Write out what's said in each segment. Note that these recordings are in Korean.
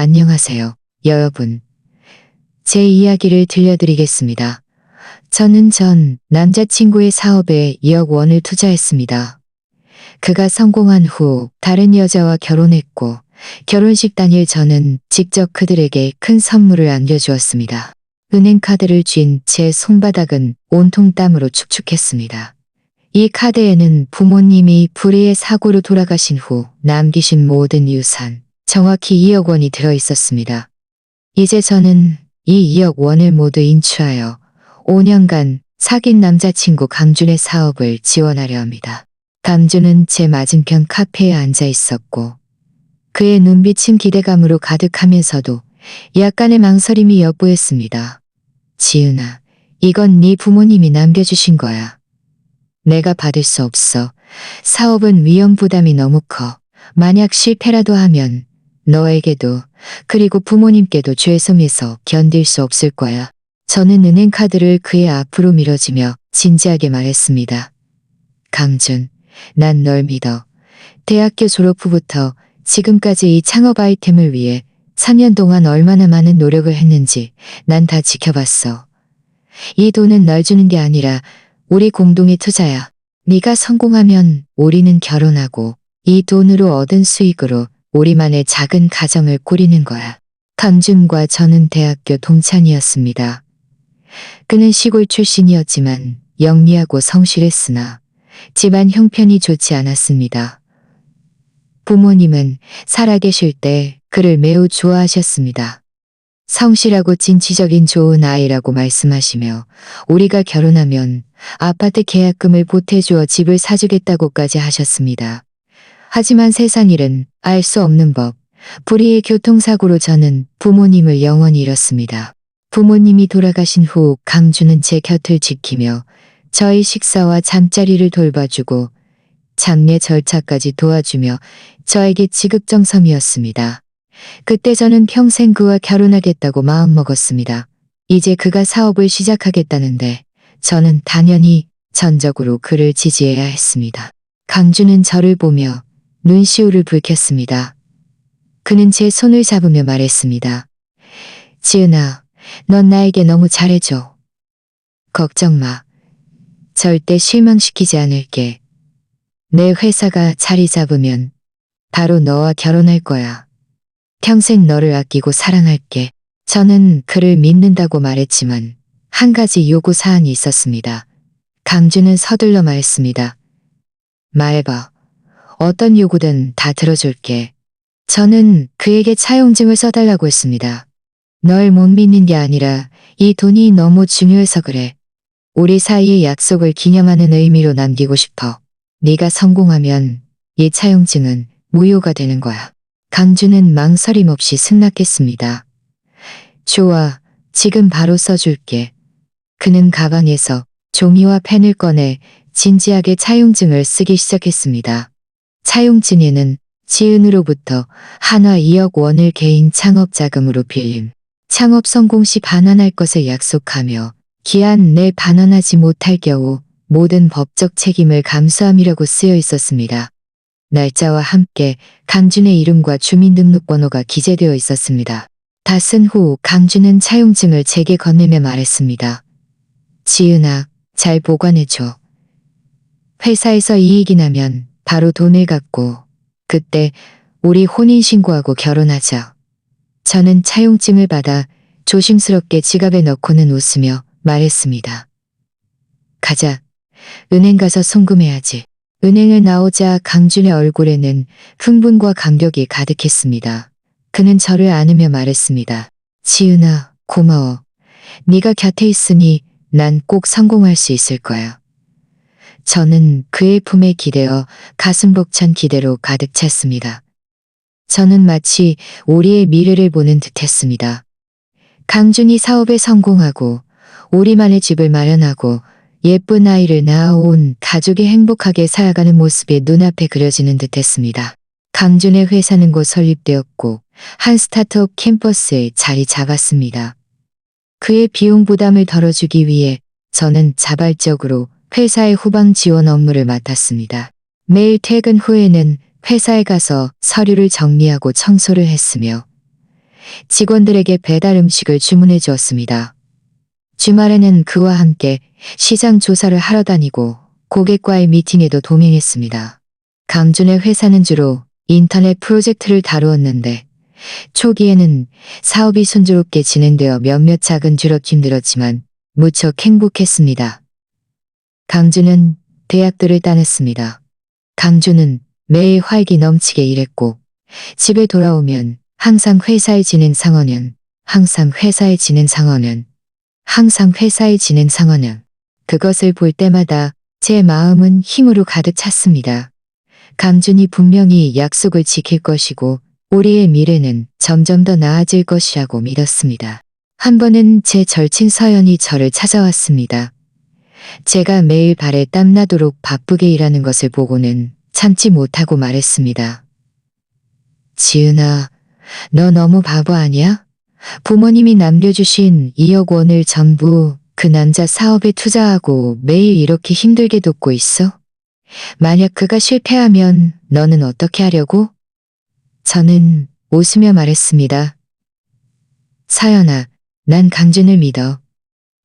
안녕하세요, 여러분. 제 이야기를 들려드리겠습니다. 저는 전 남자친구의 사업에 2억 원을 투자했습니다. 그가 성공한 후 다른 여자와 결혼했고 결혼식 당일 저는 직접 그들에게 큰 선물을 안겨주었습니다. 은행카드를 쥔 제 손바닥은 온통 땀으로 축축했습니다. 이 카드에는 부모님이 불의의 사고로 돌아가신 후 남기신 모든 유산, 정확히 2억 원이 들어있었습니다. 이제 저는 이 2억 원을 모두 인출하여 5년간 사귄 남자친구 강준의 사업을 지원하려 합니다. 강준은 제 맞은편 카페에 앉아 있었고 그의 눈빛은 기대감으로 가득하면서도 약간의 망설임이 엿보였습니다. 지은아, 이건 네 부모님이 남겨주신 거야. 내가 받을 수 없어. 사업은 위험 부담이 너무 커. 만약 실패라도 하면 너에게도 그리고 부모님께도 죄송해서 견딜 수 없을 거야. 저는 은행카드를 그의 앞으로 밀어주며 진지하게 말했습니다. 강준, 난 널 믿어. 대학교 졸업 후부터 지금까지 이 창업 아이템을 위해 3년 동안 얼마나 많은 노력을 했는지 난 다 지켜봤어. 이 돈은 널 주는 게 아니라 우리 공동의 투자야. 네가 성공하면 우리는 결혼하고 이 돈으로 얻은 수익으로 우리만의 작은 가정을 꾸리는 거야. 강준과 저는 대학교 동창이었습니다. 그는 시골 출신이었지만 영리하고 성실했으나 집안 형편이 좋지 않았습니다. 부모님은 살아계실 때 그를 매우 좋아하셨습니다. 성실하고 진취적인 좋은 아이라고 말씀하시며 우리가 결혼하면 아파트 계약금을 보태주어 집을 사주겠다고까지 하셨습니다. 하지만 세상일은 알 수 없는 법, 불의의 교통사고로 저는 부모님을 영원히 잃었습니다. 부모님이 돌아가신 후 강준은 제 곁을 지키며 저희 식사와 잠자리를 돌봐주고 장례 절차까지 도와주며 저에게 지극정성이었습니다. 그때 저는 평생 그와 결혼하겠다고 마음먹었습니다. 이제 그가 사업을 시작하겠다는데 저는 당연히 전적으로 그를 지지해야 했습니다. 강준은 저를 보며 눈시울을 붉혔습니다. 그는 제 손을 잡으며 말했습니다. 지은아, 넌 나에게 너무 잘해줘. 걱정 마. 절대 실망시키지 않을게. 내 회사가 자리 잡으면 바로 너와 결혼할 거야. 평생 너를 아끼고 사랑할게. 저는 그를 믿는다고 말했지만 한 가지 요구 사항이 있었습니다. 강준은 서둘러 말했습니다. 말해봐. 어떤 요구든 다 들어줄게. 저는 그에게 차용증을 써달라고 했습니다. 널 못 믿는 게 아니라 이 돈이 너무 중요해서 그래. 우리 사이의 약속을 기념하는 의미로 남기고 싶어. 네가 성공하면 이 차용증은 무효가 되는 거야. 강준은 망설임 없이 승낙했습니다. 좋아, 지금 바로 써줄게. 그는 가방에서 종이와 펜을 꺼내 진지하게 차용증을 쓰기 시작했습니다. 차용증에는 지은으로부터 한화 2억 원을 개인 창업 자금으로 빌림, 창업 성공 시 반환할 것을 약속하며 기한 내 반환하지 못할 경우 모든 법적 책임을 감수함이라고 쓰여 있었습니다. 날짜와 함께 강준의 이름과 주민등록번호가 기재되어 있었습니다. 다 쓴 후 강준은 차용증을 제게 건네며 말했습니다. 지은아, 잘 보관해줘. 회사에서 이익이 나면 바로 돈을 갖고 그때 우리 혼인신고하고 결혼하자. 저는 차용증을 받아 조심스럽게 지갑에 넣고는 웃으며 말했습니다. 가자. 은행 가서 송금해야지. 은행을 나오자 강준의 얼굴에는 흥분과 감격이 가득했습니다. 그는 저를 안으며 말했습니다. 지은아, 고마워. 네가 곁에 있으니 난 꼭 성공할 수 있을 거야. 저는 그의 품에 기대어 가슴 벅찬 기대로 가득 찼습니다. 저는 마치 우리의 미래를 보는 듯했습니다. 강준이 사업에 성공하고 우리만의 집을 마련하고 예쁜 아이를 낳아온 가족이 행복하게 살아가는 모습이 눈앞에 그려지는 듯했습니다. 강준의 회사는 곧 설립되었고 한 스타트업 캠퍼스에 자리 잡았습니다. 그의 비용 부담을 덜어주기 위해 저는 자발적으로 회사의 후방 지원 업무를 맡았습니다. 매일 퇴근 후에는 회사에 가서 서류를 정리하고 청소를 했으며 직원들에게 배달 음식을 주문해 주었습니다. 주말에는 그와 함께 시장 조사를 하러 다니고 고객과의 미팅에도 동행했습니다. 강준의 회사는 주로 인터넷 프로젝트를 다루었는데 초기에는 사업이 순조롭게 진행되어 몇몇 작은 주력 힘들었지만 무척 행복했습니다. 강준은 대학들을 따냈습니다. 강준은 매일 활기 넘치게 일했고 집에 돌아오면 항상 회사의 진행 상황은 그것을 볼 때마다 제 마음은 힘으로 가득 찼습니다. 강준이 분명히 약속을 지킬 것이고 우리의 미래는 점점 더 나아질 것이라고 믿었습니다. 한 번은 제 절친 서연이 저를 찾아왔습니다. 제가 매일 발에 땀나도록 바쁘게 일하는 것을 보고는 참지 못하고 말했습니다. 지은아, 너 너무 바보 아니야? 부모님이 남겨주신 2억 원을 전부 그 남자 사업에 투자하고 매일 이렇게 힘들게 돕고 있어? 만약 그가 실패하면 너는 어떻게 하려고? 저는 웃으며 말했습니다. 서연아, 난 강준을 믿어.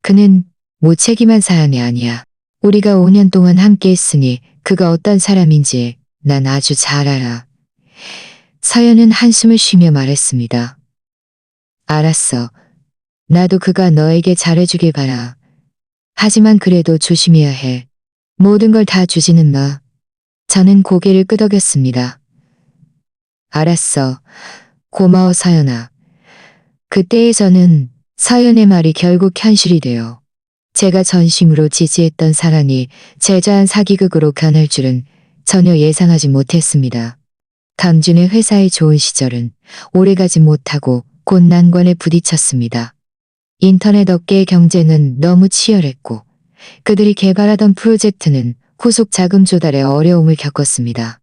그는 무책임한 사람이 아니야. 우리가 5년 동안 함께 했으니 그가 어떤 사람인지 난 아주 잘 알아. 서연은 한숨을 쉬며 말했습니다. 알았어. 나도 그가 너에게 잘해주길 바라. 하지만 그래도 조심해야 해. 모든 걸 다 주지는 마. 저는 고개를 끄덕였습니다. 알았어. 고마워 서연아. 그때의 저는 서연의 말이 결국 현실이 되어 제가 전심으로 지지했던 사람이 제자한 사기극으로 변할 줄은 전혀 예상하지 못했습니다. 강준의 회사의 좋은 시절은 오래가지 못하고 곧 난관에 부딪혔습니다. 인터넷 업계의 경쟁은 너무 치열했고 그들이 개발하던 프로젝트는 후속 자금 조달에 어려움을 겪었습니다.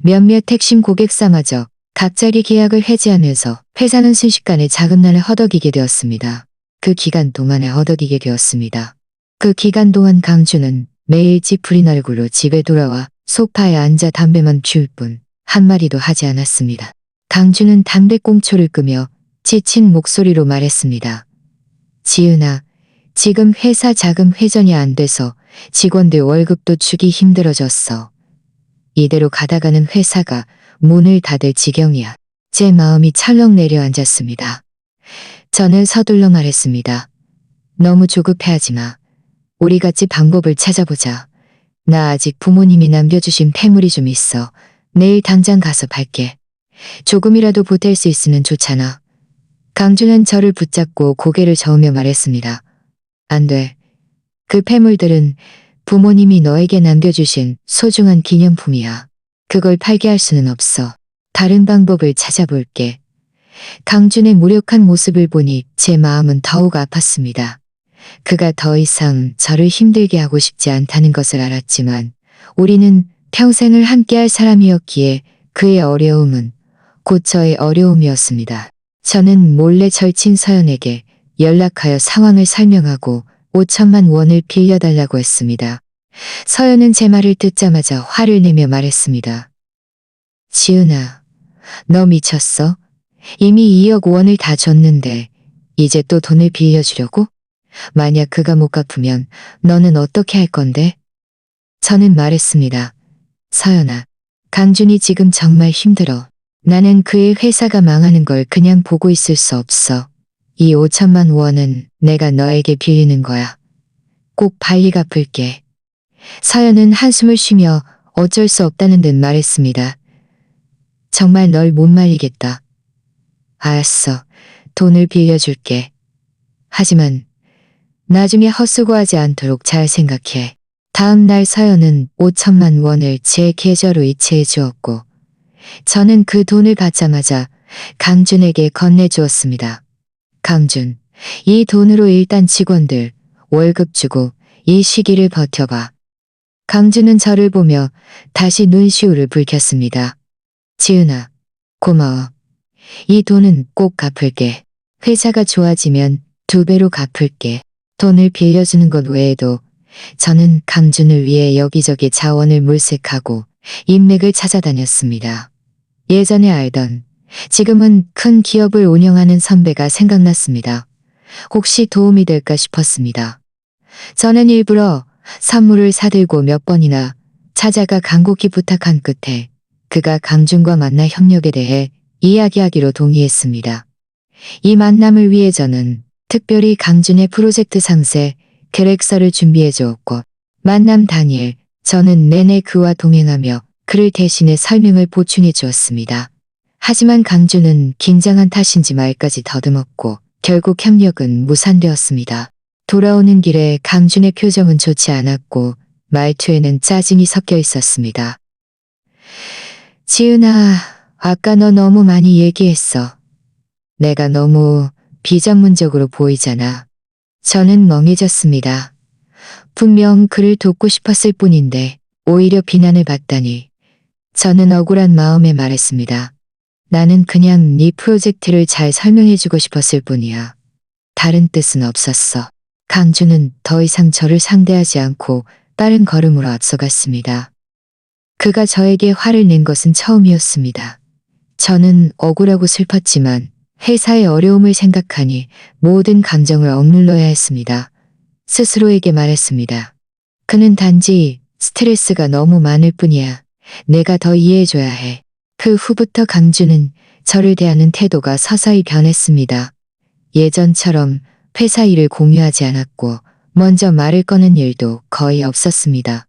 몇몇 핵심 고객사마저 갑자기 계약을 해지하면서 회사는 순식간에 자금난을 허덕이게 되었습니다. 그 기간 동안 강준은 매일 찌푸린 얼굴로 집에 돌아와 소파에 앉아 담배만 피울 뿐 한마디도 하지 않았습니다. 강준은 담배꽁초를 끄며 지친 목소리로 말했습니다. 지은아, 지금 회사 자금 회전이 안 돼서 직원들 월급도 주기 힘들어졌어. 이대로 가다가는 회사가 문을 닫을 지경이야. 제 마음이 철렁 내려앉았습니다. 저는 서둘러 말했습니다. 너무 조급해하지 마. 우리 같이 방법을 찾아보자. 나 아직 부모님이 남겨주신 폐물이 좀 있어. 내일 당장 가서 팔게. 조금이라도 보탤 수 있으면 좋잖아. 강준은 저를 붙잡고 고개를 저으며 말했습니다. 안 돼. 그 폐물들은 부모님이 너에게 남겨주신 소중한 기념품이야. 그걸 팔게 할 수는 없어. 다른 방법을 찾아볼게. 강준의 무력한 모습을 보니 제 마음은 더욱 아팠습니다. 그가 더 이상 저를 힘들게 하고 싶지 않다는 것을 알았지만 우리는 평생을 함께할 사람이었기에 그의 어려움은 곧 저의 어려움이었습니다. 저는 몰래 절친 서연에게 연락하여 상황을 설명하고 5천만 원을 빌려달라고 했습니다. 서연은 제 말을 듣자마자 화를 내며 말했습니다. 지은아, 너 미쳤어? 이미 2억 원을 다 줬는데 이제 또 돈을 빌려주려고? 만약 그가 못 갚으면 너는 어떻게 할 건데? 저는 말했습니다. 서연아, 강준이 지금 정말 힘들어. 나는 그의 회사가 망하는 걸 그냥 보고 있을 수 없어. 이 5천만 원은 내가 너에게 빌리는 거야. 꼭 빨리 갚을게. 서연은 한숨을 쉬며 어쩔 수 없다는 듯 말했습니다. 정말 널 못 말리겠다. 알았어. 돈을 빌려줄게. 하지만 나중에 헛수고하지 않도록 잘 생각해. 다음 날 서연은 5천만 원을 제 계좌로 이체해 주었고 저는 그 돈을 받자마자 강준에게 건네주었습니다. 강준, 이 돈으로 일단 직원들 월급 주고 이 시기를 버텨봐. 강준은 저를 보며 다시 눈시울을 붉혔습니다. 지은아, 고마워. 이 돈은 꼭 갚을게. 회사가 좋아지면 2배로 갚을게. 돈을 빌려주는 것 외에도 저는 강준을 위해 여기저기 자원을 물색하고 인맥을 찾아다녔습니다. 예전에 알던 지금은 큰 기업을 운영하는 선배가 생각났습니다. 혹시 도움이 될까 싶었습니다. 저는 일부러 선물을 사들고 몇 번이나 찾아가 간곡히 부탁한 끝에 그가 강준과 만나 협력에 대해 이야기하기로 동의했습니다. 이 만남을 위해 저는 특별히 강준의 프로젝트 상세 계획서를 준비해 주었고 만남 당일 저는 내내 그와 동행하며 그를 대신해 설명을 보충해 주었습니다. 하지만 강준은 긴장한 탓인지 말까지 더듬었고 결국 협력은 무산되었습니다. 돌아오는 길에 강준의 표정은 좋지 않았고 말투에는 짜증이 섞여 있었습니다. 지은아, 아까 너 너무 많이 얘기했어. 내가 너무 비전문적으로 보이잖아. 저는 멍해졌습니다. 분명 그를 돕고 싶었을 뿐인데 오히려 비난을 받다니. 저는 억울한 마음에 말했습니다. 나는 그냥 네 프로젝트를 잘 설명해주고 싶었을 뿐이야. 다른 뜻은 없었어. 강준은 더 이상 저를 상대하지 않고 빠른 걸음으로 앞서갔습니다. 그가 저에게 화를 낸 것은 처음이었습니다. 저는 억울하고 슬펐지만 회사의 어려움을 생각하니 모든 감정을 억눌러야 했습니다. 스스로에게 말했습니다. 그는 단지 스트레스가 너무 많을 뿐이야. 내가 더 이해해줘야 해. 그 후부터 강준은 저를 대하는 태도가 서서히 변했습니다. 예전처럼 회사 일을 공유하지 않았고 먼저 말을 꺼낸 일도 거의 없었습니다.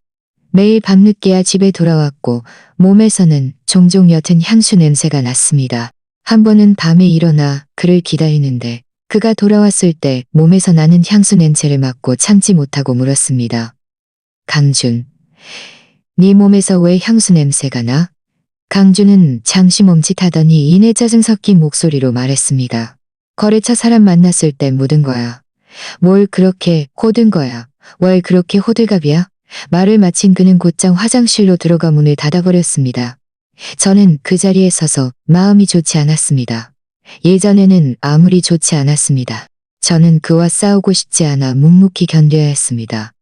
매일 밤늦게야 집에 돌아왔고 몸에서는 종종 옅은 향수 냄새가 났습니다. 한 번은 밤에 일어나 그를 기다리는데 그가 돌아왔을 때 몸에서 나는 향수 냄새를 맡고 참지 못하고 물었습니다. 강준, 네 몸에서 왜 향수 냄새가 나? 강준은 잠시 멈칫하더니 이내 짜증 섞인 목소리로 말했습니다. 거래처 사람 만났을 때 묻은 거야. 뭘 그렇게 호든 거야. 왜 그렇게 호들갑이야? 말을 마친 그는 곧장 화장실로 들어가 문을 닫아버렸습니다. 저는 그 자리에 서서 마음이 좋지 않았습니다. 예전에는 아무리 좋지 않았습니다. 저는 그와 싸우고 싶지 않아 묵묵히 견뎌야 했습니다.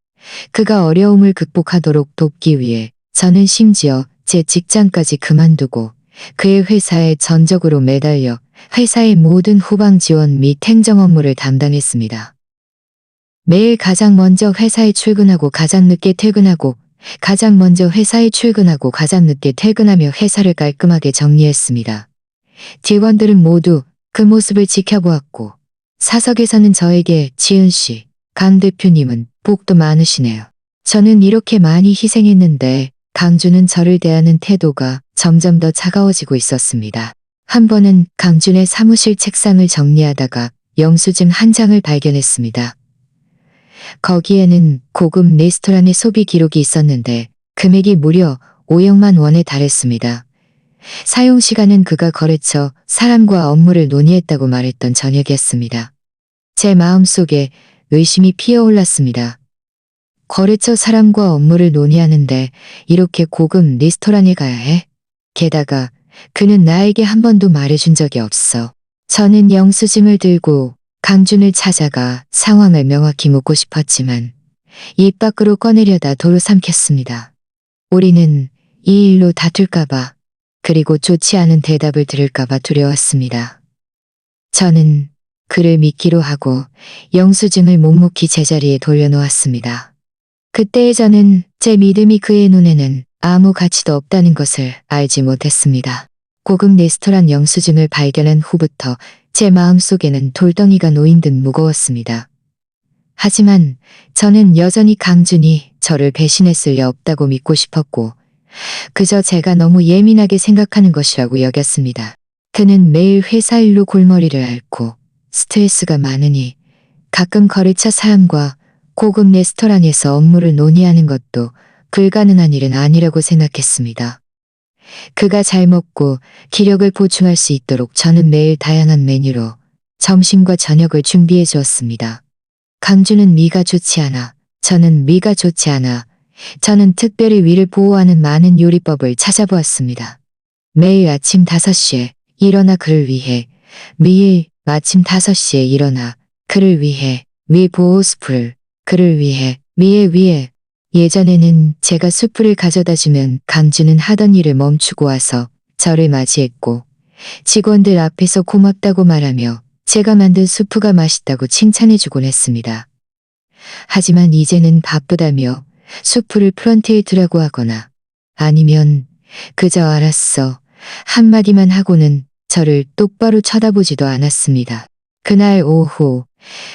그가 어려움을 극복하도록 돕기 위해 저는 심지어 제 직장까지 그만두고 그의 회사에 전적으로 매달려 회사의 모든 후방 지원 및 행정 업무를 담당했습니다. 매일 가장 먼저 회사에 출근하고 가장 늦게 퇴근하고 가장 먼저 회사에 출근하고 가장 늦게 퇴근하며 회사를 깔끔하게 정리했습니다. 직원들은 모두 그 모습을 지켜보았고 사석에서는 저에게 지은 씨, 강 대표님은 복도 많으시네요. 저는 이렇게 많이 희생했는데 강준은 저를 대하는 태도가 점점 더 차가워지고 있었습니다. 한 번은 강준의 사무실 책상을 정리하다가 영수증 한 장을 발견했습니다. 거기에는 고급 레스토랑의 소비 기록이 있었는데 금액이 무려 5억만 원에 달했습니다. 사용 시간은 그가 거래처 사람과 업무를 논의했다고 말했던 저녁이었습니다. 제 마음속에 의심이 피어올랐습니다. 거래처 사람과 업무를 논의하는데 이렇게 고급 레스토랑에 가야 해? 게다가 그는 나에게 한 번도 말해준 적이 없어. 저는 영수증을 들고 강준을 찾아가 상황을 명확히 묻고 싶었지만 입 밖으로 꺼내려다 도로 삼켰습니다. 우리는 이 일로 다툴까봐 그리고 좋지 않은 대답을 들을까봐 두려웠습니다. 저는 그를 믿기로 하고 영수증을 묵묵히 제자리에 돌려놓았습니다. 그때의 저는 제 믿음이 그의 눈에는 아무 가치도 없다는 것을 알지 못했습니다. 고급 레스토랑 영수증을 발견한 후부터 제 마음속에는 돌덩이가 놓인 듯 무거웠습니다. 하지만 저는 여전히 강준이 저를 배신했을 리 없다고 믿고 싶었고 그저 제가 너무 예민하게 생각하는 것이라고 여겼습니다. 그는 매일 회사 일로 골머리를 앓고 스트레스가 많으니 가끔 거래처 사람과 고급 레스토랑에서 업무를 논의하는 것도 불가능한 일은 아니라고 생각했습니다. 그가 잘 먹고 기력을 보충할 수 있도록 저는 매일 다양한 메뉴로 점심과 저녁을 준비해 주었습니다. 강준은 미가 좋지 않아, 저는 미가 좋지 않아. 저는 특별히 위를 보호하는 많은 요리법을 찾아보았습니다. 매일 아침 5시에 일어나 그를 위해, 매일 아침 5시에 일어나 그를 위해, 위 보호 스프를, 그를 위해, 위에. 예전에는 제가 수프를 가져다 주면 강준은 하던 일을 멈추고 와서 저를 맞이했고 직원들 앞에서 고맙다고 말하며 제가 만든 수프가 맛있다고 칭찬해주곤 했습니다. 하지만 이제는 바쁘다며 수프를 프런트에 두라고 하거나 아니면 그저 알았어 한마디만 하고는 저를 똑바로 쳐다보지도 않았습니다. 그날 오후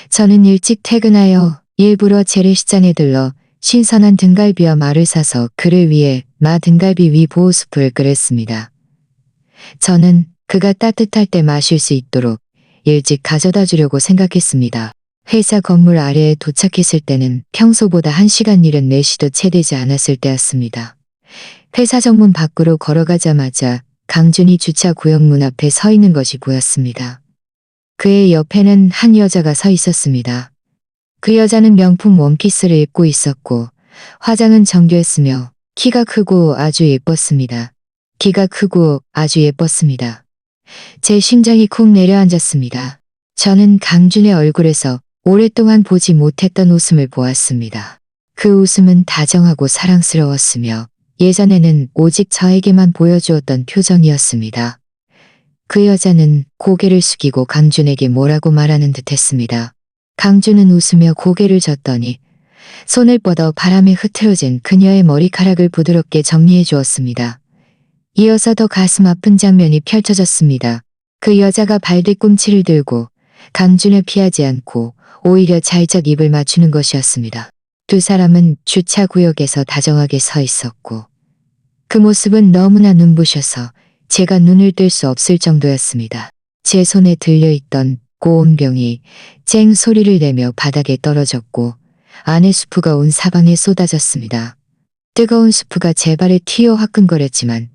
저는 일찍 퇴근하여 일부러 재래시장에 들러 신선한 등갈비와 말을 사서 그를 위해 마 등갈비 위 보호수프를 끓였습니다. 저는 그가 따뜻할 때 마실 수 있도록 일찍 가져다 주려고 생각했습니다. 회사 건물 아래에 도착했을 때는 평소보다 1시간 일은 4시도 채 되지 않았을 때였습니다. 회사 정문 밖으로 걸어가자마자 강준이 주차 구역 문 앞에 서 있는 것이 보였습니다. 그의 옆에는 한 여자가 서 있었습니다. 그 여자는 명품 원피스를 입고 있었고 화장은 정교했으며 키가 크고 아주 예뻤습니다. 키가 크고 아주 예뻤습니다. 제 심장이 쿵 내려앉았습니다. 저는 강준의 얼굴에서 오랫동안 보지 못했던 웃음을 보았습니다. 그 웃음은 다정하고 사랑스러웠으며 예전에는 오직 저에게만 보여주었던 표정이었습니다. 그 여자는 고개를 숙이고 강준에게 뭐라고 말하는 듯 했습니다. 강준은 웃으며 고개를 젓더니 손을 뻗어 바람에 흐트러진 그녀의 머리카락을 부드럽게 정리해 주었습니다. 이어서 더 가슴 아픈 장면이 펼쳐졌습니다. 그 여자가 발뒤꿈치를 들고 강준을 피하지 않고 오히려 살짝 입을 맞추는 것이었습니다. 두 사람은 주차 구역에서 다정하게 서 있었고 그 모습은 너무나 눈부셔서 제가 눈을 뜰 수 없을 정도였습니다. 제 손에 들려있던 고온병이 쨍 소리를 내며 바닥에 떨어졌고 안에 수프가 온 사방에 쏟아졌습니다. 뜨거운 수프가 제 발에 튀어 화끈거렸지만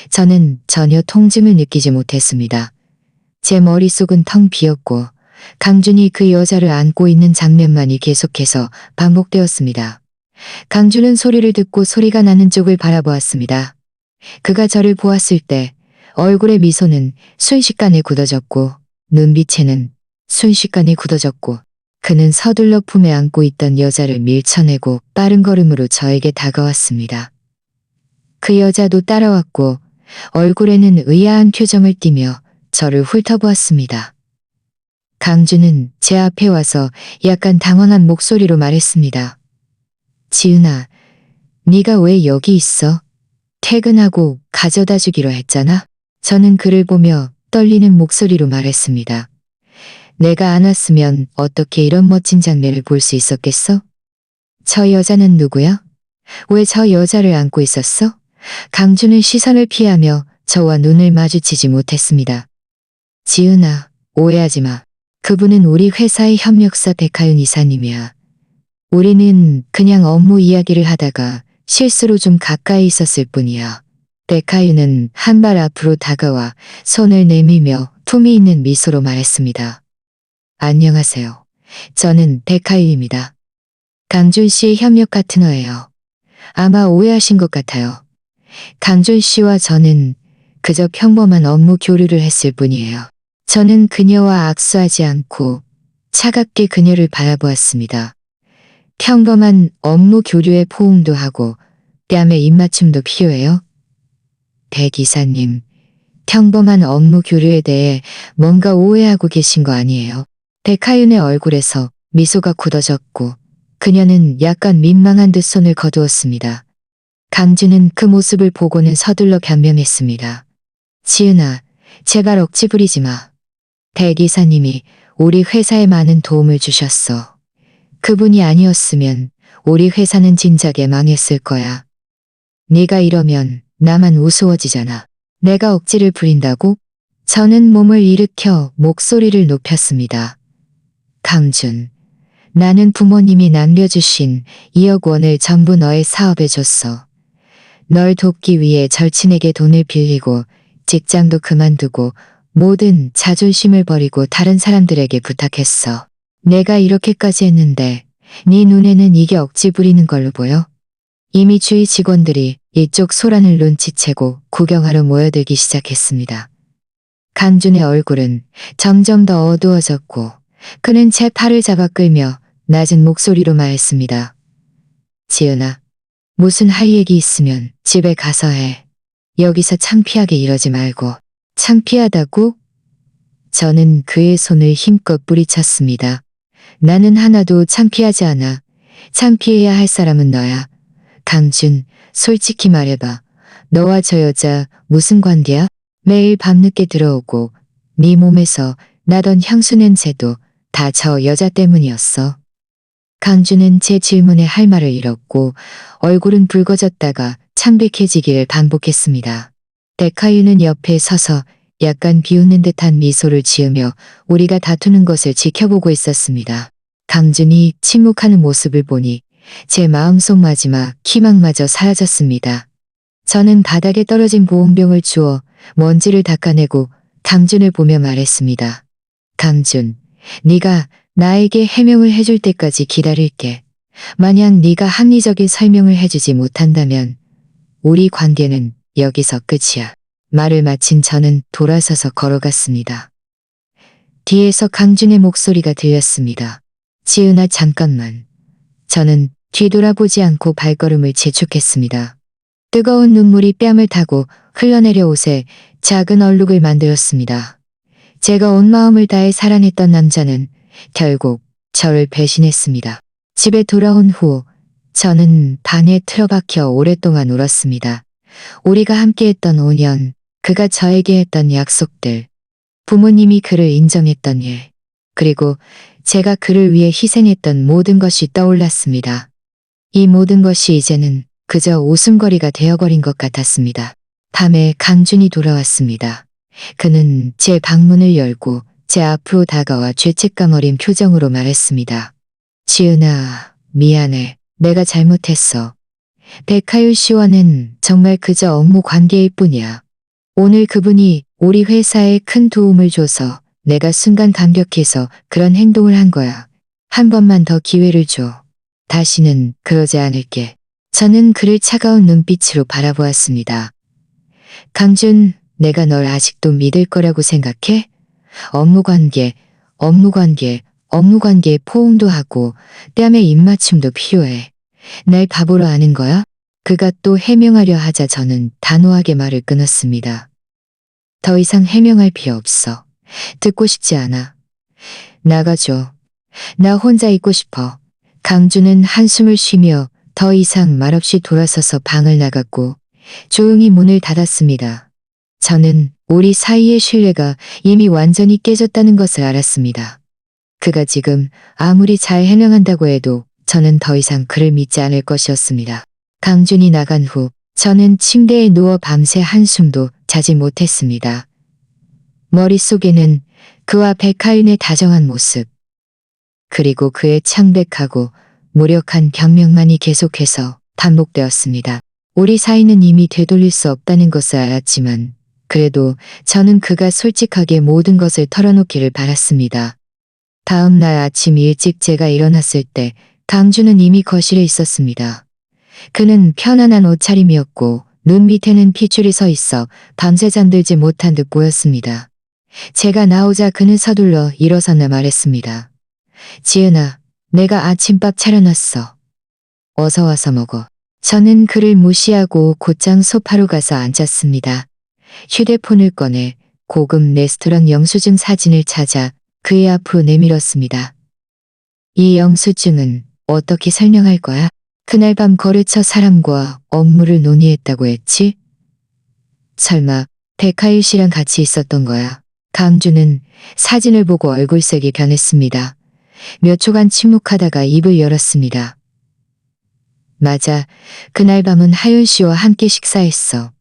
저는 전혀 통증을 느끼지 못했습니다. 제 머릿속은 텅 비었고 강준이 그 여자를 안고 있는 장면만이 계속해서 반복되었습니다. 강준은 소리를 듣고 소리가 나는 쪽을 바라보았습니다. 그가 저를 보았을 때 얼굴의 미소는 순식간에 굳어졌고 눈빛에는 순식간에 굳어졌고 그는 서둘러 품에 안고 있던 여자를 밀쳐내고 빠른 걸음으로 저에게 다가왔습니다. 그 여자도 따라왔고 얼굴에는 의아한 표정을 띠며 저를 훑어보았습니다. 강준은 제 앞에 와서 약간 당황한 목소리로 말했습니다. 지은아, 네가 왜 여기 있어? 퇴근하고 가져다 주기로 했잖아. 저는 그를 보며 떨리는 목소리로 말했습니다. 내가 안 왔으면 어떻게 이런 멋진 장면을 볼 수 있었겠어? 저 여자는 누구야? 왜 저 여자를 안고 있었어? 강준은 시선을 피하며 저와 눈을 마주치지 못했습니다. 지은아, 오해하지 마. 그분은 우리 회사의 협력사 백하윤 이사님이야. 우리는 그냥 업무 이야기를 하다가 실수로 좀 가까이 있었을 뿐이야. 백하윤은 한 발 앞으로 다가와 손을 내밀며 품위 있는 미소로 말했습니다. 안녕하세요. 저는 백하윤입니다. 강준 씨의 협력 파트너예요. 아마 오해하신 것 같아요. 강준 씨와 저는 그저 평범한 업무 교류를 했을 뿐이에요. 저는 그녀와 악수하지 않고 차갑게 그녀를 바라보았습니다. 평범한 업무 교류에 포옹도 하고 뺨에 입맞춤도 필요해요? 백 이사님, 평범한 업무 교류에 대해 뭔가 오해하고 계신 거 아니에요? 백하윤의 얼굴에서 미소가 굳어졌고 그녀는 약간 민망한 듯 손을 거두었습니다. 강준은 그 모습을 보고는 서둘러 변명했습니다. 지은아, 제발 억지 부리지 마. 백 이사님이 우리 회사에 많은 도움을 주셨어. 그분이 아니었으면 우리 회사는 진작에 망했을 거야. 네가 이러면 나만 우스워지잖아. 내가 억지를 부린다고? 저는 몸을 일으켜 목소리를 높였습니다. 강준, 나는 부모님이 남겨주신 2억 원을 전부 너의 사업에 줬어. 널 돕기 위해 절친에게 돈을 빌리고 직장도 그만두고 모든 자존심을 버리고 다른 사람들에게 부탁했어. 내가 이렇게까지 했는데 네 눈에는 이게 억지 부리는 걸로 보여? 이미 주위 직원들이 이쪽 소란을 눈치채고 구경하러 모여들기 시작했습니다. 강준의 얼굴은 점점 더 어두워졌고 그는 제 팔을 잡아 끌며 낮은 목소리로 말했습니다. 지은아, 무슨 할 얘기 있으면 집에 가서 해. 여기서 창피하게 이러지 말고. 창피하다고? 저는 그의 손을 힘껏 뿌리쳤습니다. 나는 하나도 창피하지 않아. 창피해야 할 사람은 너야. 강준, 솔직히 말해봐. 너와 저 여자 무슨 관계야? 매일 밤늦게 들어오고 네 몸에서 나던 향수 냄새도 다 저 여자 때문이었어. 강준은 제 질문에 할 말을 잃었고 얼굴은 붉어졌다가 창백해지기를 반복했습니다. 백하유는 옆에 서서 약간 비웃는 듯한 미소를 지으며 우리가 다투는 것을 지켜보고 있었습니다. 강준이 침묵하는 모습을 보니 제 마음속 마지막 희망마저 사라졌습니다. 저는 바닥에 떨어진 보온병을 주워 먼지를 닦아내고 강준을 보며 말했습니다. 강준, 네가 나에게 해명을 해줄 때까지 기다릴게. 만약 네가 합리적인 설명을 해주지 못한다면 우리 관계는 여기서 끝이야. 말을 마친 저는 돌아서서 걸어갔습니다. 뒤에서 강준의 목소리가 들렸습니다. 지은아 잠깐만. 저는 뒤돌아보지 않고 발걸음을 재촉했습니다. 뜨거운 눈물이 뺨을 타고 흘러내려 옷에 작은 얼룩을 만들었습니다. 제가 온 마음을 다해 사랑했던 남자는 결국 저를 배신했습니다. 집에 돌아온 후 저는 방에 틀어박혀 오랫동안 울었습니다. 우리가 함께했던 5년, 그가 저에게 했던 약속들, 부모님이 그를 인정했던 일, 그리고 제가 그를 위해 희생했던 모든 것이 떠올랐습니다. 이 모든 것이 이제는 그저 웃음거리가 되어버린 것 같았습니다. 밤에 강준이 돌아왔습니다. 그는 제 방문을 열고 제 앞으로 다가와 죄책감 어린 표정으로 말했습니다. 지은아, 미안해. 내가 잘못했어. 백하유 씨와는 정말 그저 업무 관계일 뿐이야. 오늘 그분이 우리 회사에 큰 도움을 줘서 내가 순간 감격해서 그런 행동을 한 거야. 한 번만 더 기회를 줘. 다시는 그러지 않을게. 저는 그를 차가운 눈빛으로 바라보았습니다. 강준, 내가 널 아직도 믿을 거라고 생각해? 업무관계, 업무관계에 포옹도 하고 뺨에 입맞춤도 필요해. 날 바보로 아는 거야? 그가 또 해명하려 하자 저는 단호하게 말을 끊었습니다. 더 이상 해명할 필요 없어. 듣고 싶지 않아. 나가줘. 나 혼자 있고 싶어. 강준은 한숨을 쉬며 더 이상 말없이 돌아서서 방을 나갔고 조용히 문을 닫았습니다. 저는 우리 사이의 신뢰가 이미 완전히 깨졌다는 것을 알았습니다. 그가 지금 아무리 잘 해명한다고 해도 저는 더 이상 그를 믿지 않을 것이었습니다. 강준이 나간 후 저는 침대에 누워 밤새 한숨도 자지 못했습니다. 머릿속에는 그와 백하윤의 다정한 모습, 그리고 그의 창백하고 무력한 변명만이 계속해서 반복되었습니다. 우리 사이는 이미 되돌릴 수 없다는 것을 알았지만 그래도 저는 그가 솔직하게 모든 것을 털어놓기를 바랐습니다. 다음 날 아침 일찍 제가 일어났을 때 강준은 이미 거실에 있었습니다. 그는 편안한 옷차림이었고 눈 밑에는 핏줄이 서 있어 밤새 잠들지 못한 듯 보였습니다. 제가 나오자 그는 서둘러 일어서나 말했습니다. 지은아, 내가 아침밥 차려놨어. 어서 와서 먹어. 저는 그를 무시하고 곧장 소파로 가서 앉았습니다. 휴대폰을 꺼내 고급 레스토랑 영수증 사진을 찾아 그의 앞으로 내밀었습니다. 이 영수증은 어떻게 설명할 거야? 그날 밤 거래처 사람과 업무를 논의했다고 했지? 설마 백하일 씨랑 같이 있었던 거야? 강준은 사진을 보고 얼굴색이 변했습니다. 몇 초간 침묵하다가 입을 열었습니다. 맞아. 그날 밤은 하윤 씨와 함께 식사했어.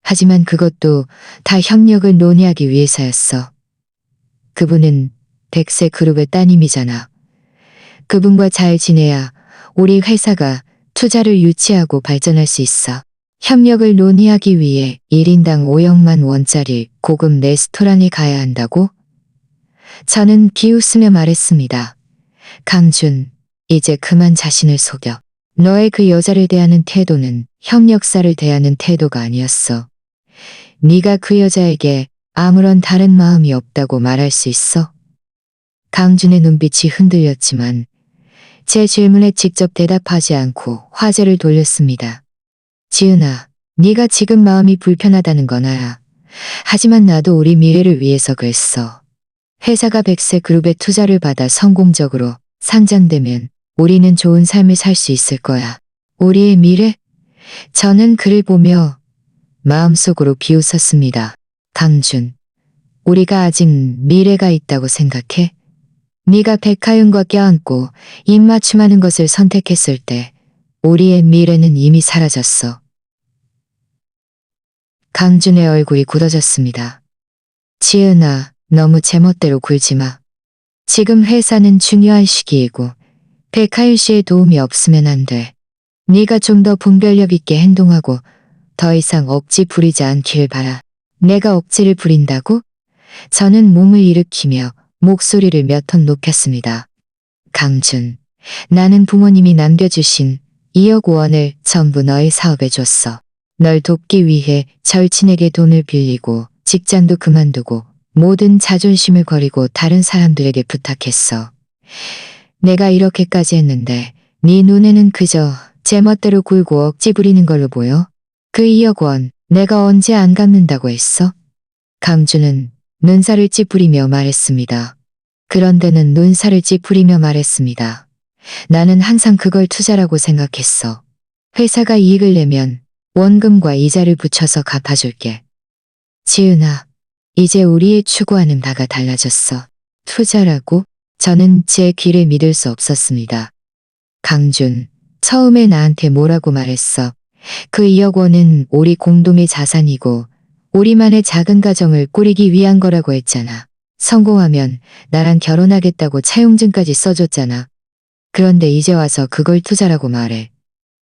하지만 그것도 다 협력을 논의하기 위해서였어. 그분은 백세 그룹의 따님이잖아. 그분과 잘 지내야 우리 회사가 투자를 유치하고 발전할 수 있어. 협력을 논의하기 위해 1인당 5억만 원짜리 고급 레스토랑에 가야 한다고? 저는 비웃으며 말했습니다. 강준, 이제 그만 자신을 속여. 너의 그 여자를 대하는 태도는 협력사를 대하는 태도가 아니었어. 네가 그 여자에게 아무런 다른 마음이 없다고 말할 수 있어? 강준의 눈빛이 흔들렸지만 제 질문에 직접 대답하지 않고 화제를 돌렸습니다. 지은아, 네가 지금 마음이 불편하다는 건 알아. 하지만 나도 우리 미래를 위해서 그랬어. 회사가 백세 그룹에 투자를 받아 성공적으로 상장되면 우리는 좋은 삶을 살 수 있을 거야. 우리의 미래? 저는 그를 보며 마음속으로 비웃었습니다. 강준, 우리가 아직 미래가 있다고 생각해? 네가 백하윤과 껴안고 입맞춤하는 것을 선택했을 때 우리의 미래는 이미 사라졌어. 강준의 얼굴이 굳어졌습니다. 지은아, 너무 제멋대로 굴지 마. 지금 회사는 중요한 시기이고 백하윤 씨의 도움이 없으면 안 돼. 네가 좀 더 분별력 있게 행동하고 더 이상 억지 부리지 않길 바라. 내가 억지를 부린다고? 저는 몸을 일으키며 목소리를 몇 톤 높였습니다. 강준, 나는 부모님이 남겨주신 2억 원을 전부 너의 사업에 줬어. 널 돕기 위해 절친에게 돈을 빌리고 직장도 그만두고 모든 자존심을 버리고 다른 사람들에게 부탁했어. 내가 이렇게까지 했는데 네 눈에는 그저 제멋대로 굴고 억지 부리는 걸로 보여? 그 2억 원 내가 언제 안 갚는다고 했어? 강준은 눈살을 찌푸리며 말했습니다. 그런데는 눈살을 찌푸리며 말했습니다. 나는 항상 그걸 투자라고 생각했어. 회사가 이익을 내면 원금과 이자를 붙여서 갚아줄게. 지은아, 이제 우리의 추구하는 바가 달라졌어. 투자라고? 저는 제 귀를 믿을 수 없었습니다. 강준, 처음에 나한테 뭐라고 말했어? 그 2억 원은 우리 공동의 자산이고 우리만의 작은 가정을 꾸리기 위한 거라고 했잖아. 성공하면 나랑 결혼하겠다고 차용증까지 써줬잖아. 그런데 이제 와서 그걸 투자라고 말해.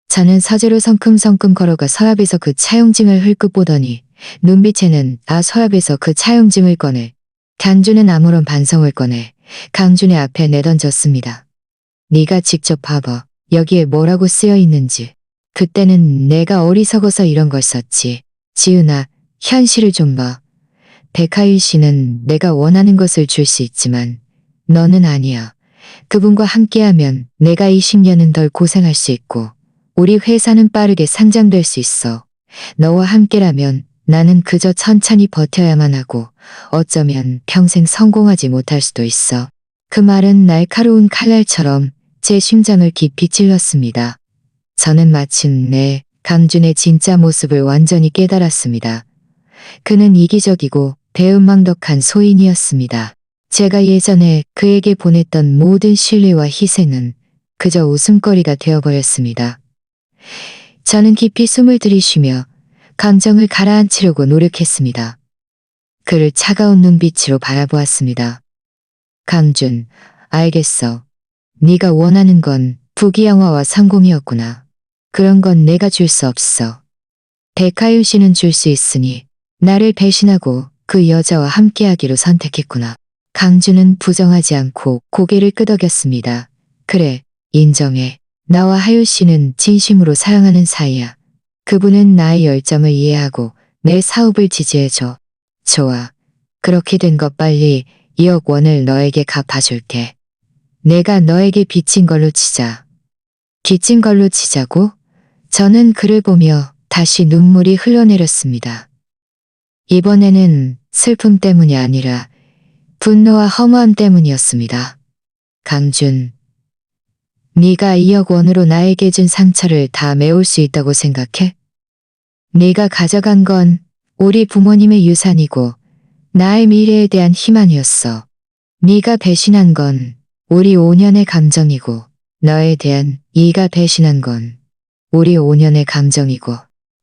자는 서재로 성큼성큼 걸어가 서랍에서 그 차용증을 흘끗 보더니 눈빛에는 서랍에서 그 차용증을 꺼내. 강준은 아무런 반성을 꺼내 강준의 앞에 내던졌습니다. 네가 직접 봐봐. 여기에 뭐라고 쓰여 있는지. 그때는 내가 어리석어서 이런 걸 썼지. 지은아, 현실을 좀 봐. 백하윤 씨는 내가 원하는 것을 줄 수 있지만 너는 아니야. 그분과 함께하면 내가 20년은 덜 고생할 수 있고 우리 회사는 빠르게 상장될 수 있어. 너와 함께라면 나는 그저 천천히 버텨야만 하고 어쩌면 평생 성공하지 못할 수도 있어. 그 말은 날카로운 칼날처럼 제 심장을 깊이 찔렀습니다. 저는 마침내 강준의 진짜 모습을 완전히 깨달았습니다. 그는 이기적이고 배은망덕한 소인이었습니다. 제가 예전에 그에게 보냈던 모든 신뢰와 희생은 그저 웃음거리가 되어버렸습니다. 저는 깊이 숨을 들이쉬며 감정을 가라앉히려고 노력했습니다. 그를 차가운 눈빛으로 바라보았습니다. 강준, 알겠어. 네가 원하는 건 부귀영화와 성공이었구나. 그런 건 내가 줄 수 없어. 백하윤 씨는 줄 수 있으니 나를 배신하고 그 여자와 함께하기로 선택했구나. 강준은 부정하지 않고 고개를 끄덕였습니다. 그래, 인정해. 나와 하윤 씨는 진심으로 사랑하는 사이야. 그분은 나의 열정을 이해하고 내 사업을 지지해줘. 좋아. 그렇게 된 것 빨리 2억 원을 너에게 갚아줄게. 내가 너에게 빚진 걸로 치자. 빚진 걸로 치자고? 저는 그를 보며 다시 눈물이 흘러내렸습니다. 이번에는 슬픔 때문이 아니라 분노와 허무함 때문이었습니다. 강준, 네가 2억 원으로 나에게 준 상처를 다 메울 수 있다고 생각해? 네가 가져간 건 우리 부모님의 유산이고 나의 미래에 대한 희망이었어. 네가 배신한 건 우리 5년의 감정이고 너에 대한 이가 배신한 건 우리 5년의 감정이고.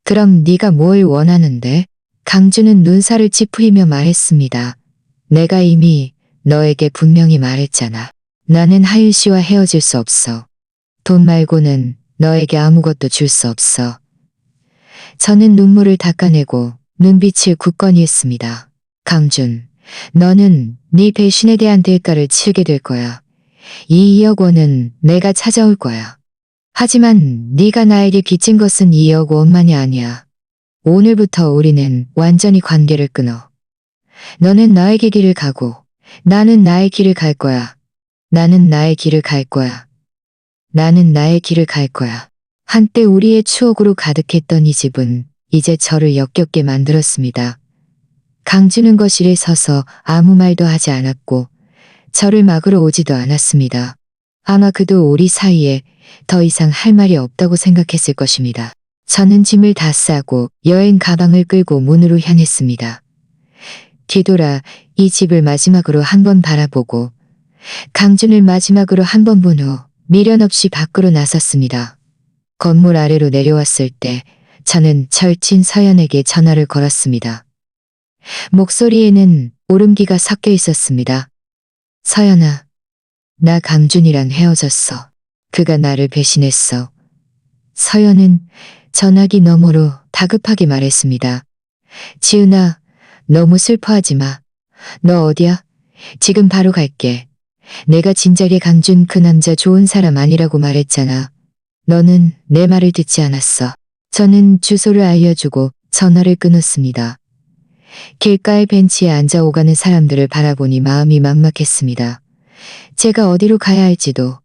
그럼 네가 뭘 원하는데? 강준은 눈살을 찌푸리며 말했습니다. 내가 이미 너에게 분명히 말했잖아. 나는 하윤 씨와 헤어질 수 없어. 돈 말고는 너에게 아무것도 줄 수 없어. 저는 눈물을 닦아내고 눈빛을 굳건히 했습니다. 강준, 너는 네 배신에 대한 대가를 치르게 될 거야. 이 2억 원은 내가 찾아올 거야. 하지만 네가 나에게 빚진 것은 2억 원만이 아니야. 오늘부터 우리는 완전히 관계를 끊어. 너는 너의 길을 가고 나는 나의 길을 갈 거야. 나는 나의 길을 갈 거야. 나는 나의 길을 갈 거야. 한때 우리의 추억으로 가득했던 이 집은 이제 저를 역겹게 만들었습니다. 강준은 거실에 서서 아무 말도 하지 않았고 저를 막으러 오지도 않았습니다. 아마 그도 우리 사이에 더 이상 할 말이 없다고 생각했을 것입니다. 저는 짐을 다 싸고 여행 가방을 끌고 문으로 향했습니다. 뒤돌아 이 집을 마지막으로 한 번 바라보고 강준을 마지막으로 한 번 본 후 미련 없이 밖으로 나섰습니다. 건물 아래로 내려왔을 때 저는 절친 서연에게 전화를 걸었습니다. 목소리에는 울음기가 섞여 있었습니다. 서연아, 나 강준이랑 헤어졌어. 그가 나를 배신했어. 서연은 전화기 너머로 다급하게 말했습니다. 지은아, 너무 슬퍼하지 마. 너 어디야? 지금 바로 갈게. 내가 진작에 강준 그 남자 좋은 사람 아니라고 말했잖아. 너는 내 말을 듣지 않았어. 저는 주소를 알려주고 전화를 끊었습니다. 길가의 벤치에 앉아 오가는 사람들을 바라보니 마음이 막막했습니다. 제가 어디로 가야 할지도,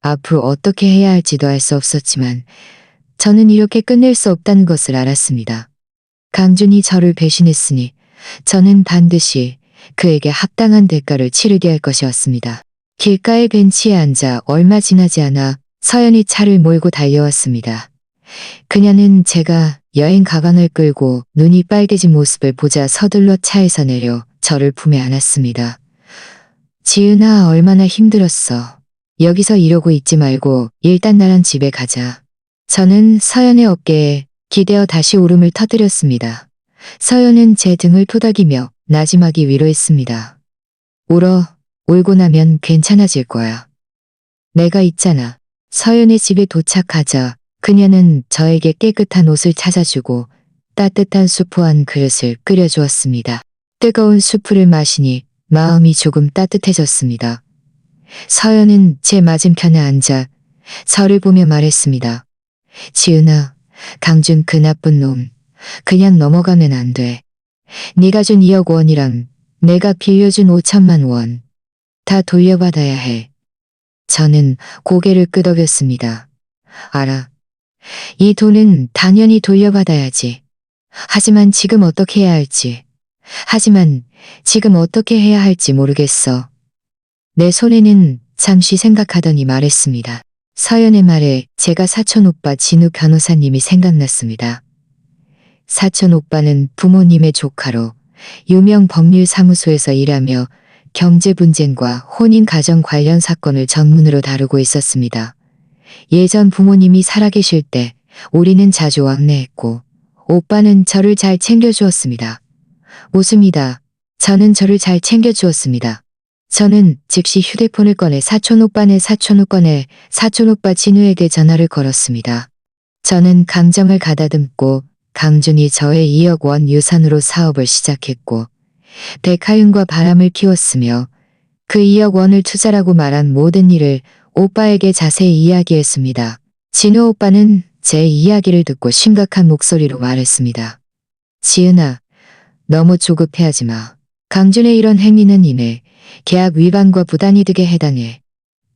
앞으로 어떻게 해야 할지도 알 수 없었지만 저는 이렇게 끝낼 수 없다는 것을 알았습니다. 강준이 저를 배신했으니 저는 반드시 그에게 합당한 대가를 치르게 할 것이었습니다. 길가의 벤치에 앉아 얼마 지나지 않아 서연이 차를 몰고 달려왔습니다. 그녀는 제가 여행 가방을 끌고 눈이 빨개진 모습을 보자 서둘러 차에서 내려 저를 품에 안았습니다. 지은아, 얼마나 힘들었어. 여기서 이러고 있지 말고 일단 나랑 집에 가자. 저는 서연의 어깨에 기대어 다시 울음을 터뜨렸습니다. 서연은 제 등을 토닥이며 나지막이 위로했습니다. 울고 나면 괜찮아질 거야. 내가 있잖아. 서연의 집에 도착하자 그녀는 저에게 깨끗한 옷을 찾아주고 따뜻한 수프 한 그릇을 끓여주었습니다. 뜨거운 수프를 마시니 마음이 조금 따뜻해졌습니다. 서연은 제 맞은편에 앉아 저를 보며 말했습니다. 지은아, 강준 그 나쁜 놈 그냥 넘어가면 안 돼. 네가 준 2억 원이랑 내가 빌려준 5천만 원 다 돌려받아야 해. 저는 고개를 끄덕였습니다. 알아. 이 돈은 당연히 돌려받아야지. 하지만 지금 어떻게 해야 할지 모르겠어. 내 손에는 잠시 생각하더니 말했습니다. 서연의 말에 제가 사촌 오빠 진우 변호사님이 생각났습니다. 사촌 오빠는 부모님의 조카로 유명 법률사무소에서 일하며 경제 분쟁과 혼인 가정 관련 사건을 전문으로 다루고 있었습니다. 예전 부모님이 살아계실 때 우리는 자주 왕래했고 오빠는 저를 잘 챙겨주었습니다. 웃음이다. 저는 저를 잘 챙겨주었습니다. 저는 즉시 휴대폰을 꺼내 사촌 오빠 진우에게 전화를 걸었습니다. 저는 감정을 가다듬고 강준이 저의 2억 원 유산으로 사업을 시작했고 백하윤과 바람을 피웠으며 그 2억 원을 투자라고 말한 모든 일을 오빠에게 자세히 이야기했습니다. 진우 오빠는 제 이야기를 듣고 심각한 목소리로 말했습니다. 지은아, 너무 조급해하지 마. 강준의 이런 행위는 이내 계약 위반과 부당이득에 해당해.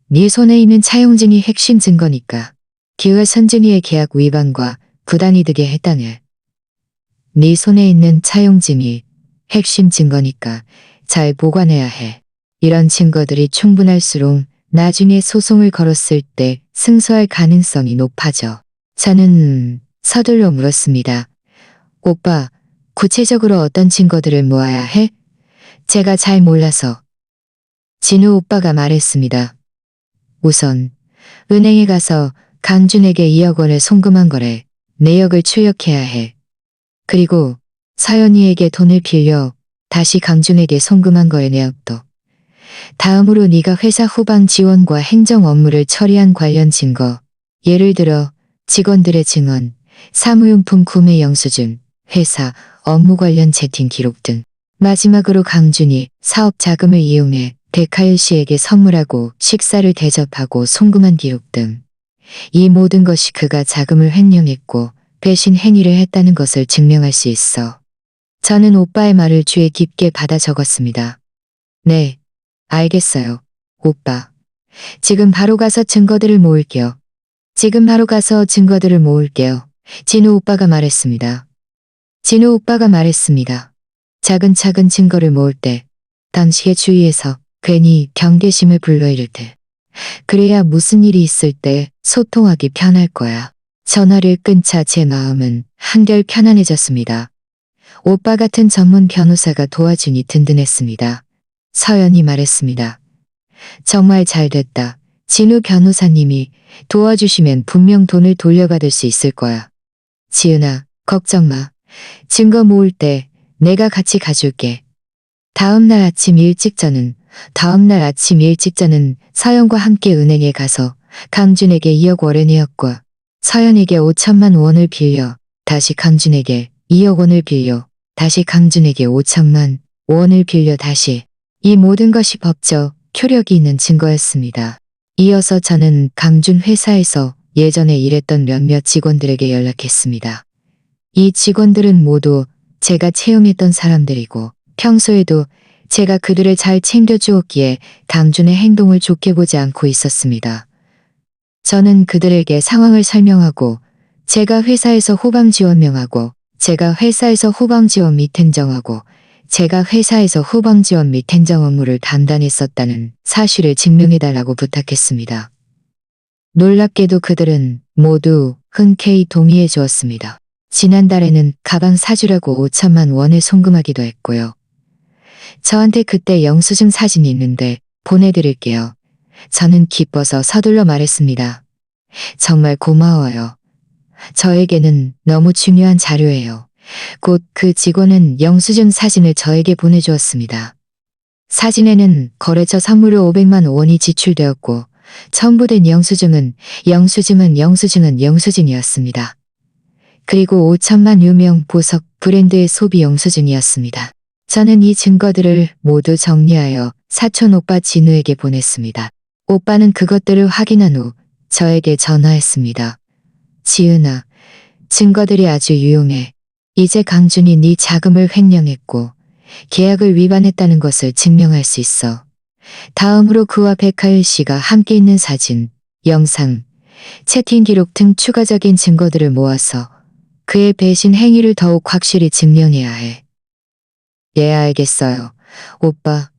네 손에 있는 차용증이 핵심 증거니까. 기회 선진이의 계약 위반과 부당이득에 해당해. 네 손에 있는 차용증이 핵심 증거니까 잘 보관해야 해. 이런 증거들이 충분할수록 나중에 소송을 걸었을 때 승소할 가능성이 높아져. 저는 서둘러 물었습니다. 오빠, 구체적으로 어떤 증거들을 모아야 해? 제가 잘 몰라서. 진우 오빠가 말했습니다. 우선 은행에 가서 강준에게 2억 원을 송금한 거래. 내역을 출력해야 해. 그리고 서연이에게 돈을 빌려 다시 강준에게 송금한 거의 내역도. 다음으로 네가 회사 후방 지원과 행정 업무를 처리한 관련 증거, 예를 들어 직원들의 증언, 사무용품 구매 영수증, 회사 업무 관련 채팅 기록 등. 마지막으로 강준이 사업 자금을 이용해 백하일 씨에게 선물하고 식사를 대접하고 송금한 기록 등. 이 모든 것이 그가 자금을 횡령했고 배신 행위를 했다는 것을 증명할 수 있어. 저는 오빠의 말을 귀에 깊게 받아 적었습니다. 네, 알겠어요. 오빠. 지금 바로 가서 증거들을 모을게요. 진우 오빠가 말했습니다. 진우 오빠가 말했습니다. 차근차근 증거를 모을 때 당시의 주위에서 괜히 경계심을 불러일으킬 때 그래야 무슨 일이 있을 때 소통하기 편할 거야. 전화를 끊자 제 마음은 한결 편안해졌습니다. 오빠 같은 전문 변호사가 도와주니 든든했습니다. 서연이 말했습니다. 정말 잘 됐다. 진우 변호사님이 도와주시면 분명 돈을 돌려받을 수 있을 거야. 지은아, 걱정 마. 증거 모을 때 내가 같이 가줄게. 다음날 아침 일찍 저는 서연과 함께 은행에 가서 강준에게 2억 원을 내었고 서연에게 5천만 원을 빌려 다시 강준에게 2억 원을 빌려 다시 강준에게 5천만 원을 빌려 다시 이 모든 것이 법적 효력이 있는 증거였습니다. 이어서 저는 강준 회사에서 예전에 일했던 몇몇 직원들에게 연락했습니다. 이 직원들은 모두 제가 채용했던 사람들이고 평소에도 제가 그들을 잘 챙겨주었기에 강준의 행동을 좋게 보지 않고 있었습니다. 저는 그들에게 상황을 설명하고 제가 회사에서 후방 지원 명하고 제가 회사에서 후방 지원 및 행정 업무를 담당했었다는 사실을 증명해달라고 부탁했습니다. 놀랍게도 그들은 모두 흔쾌히 동의해 주었습니다. 지난달에는 가방 사주라고 5천만 원을 송금하기도 했고요. 저한테 그때 영수증 사진이 있는데 보내드릴게요. 저는 기뻐서 서둘러 말했습니다. 정말 고마워요. 저에게는 너무 중요한 자료예요. 곧 그 직원은 영수증 사진을 저에게 보내주었습니다. 사진에는 거래처 선물로 500만 원이 지출되었고 첨부된 영수증이었습니다. 그리고 5천만 유명 보석 브랜드의 소비 영수증이었습니다. 저는 이 증거들을 모두 정리하여 사촌 오빠 진우에게 보냈습니다. 오빠는 그것들을 확인한 후 저에게 전화했습니다. 지은아, 증거들이 아주 유용해. 이제 강준이 네 자금을 횡령했고 계약을 위반했다는 것을 증명할 수 있어. 다음으로 그와 백하일 씨가 함께 있는 사진, 영상, 채팅 기록 등 추가적인 증거들을 모아서 그의 배신 행위를 더욱 확실히 증명해야 해. 예, 알겠어요. 오빠,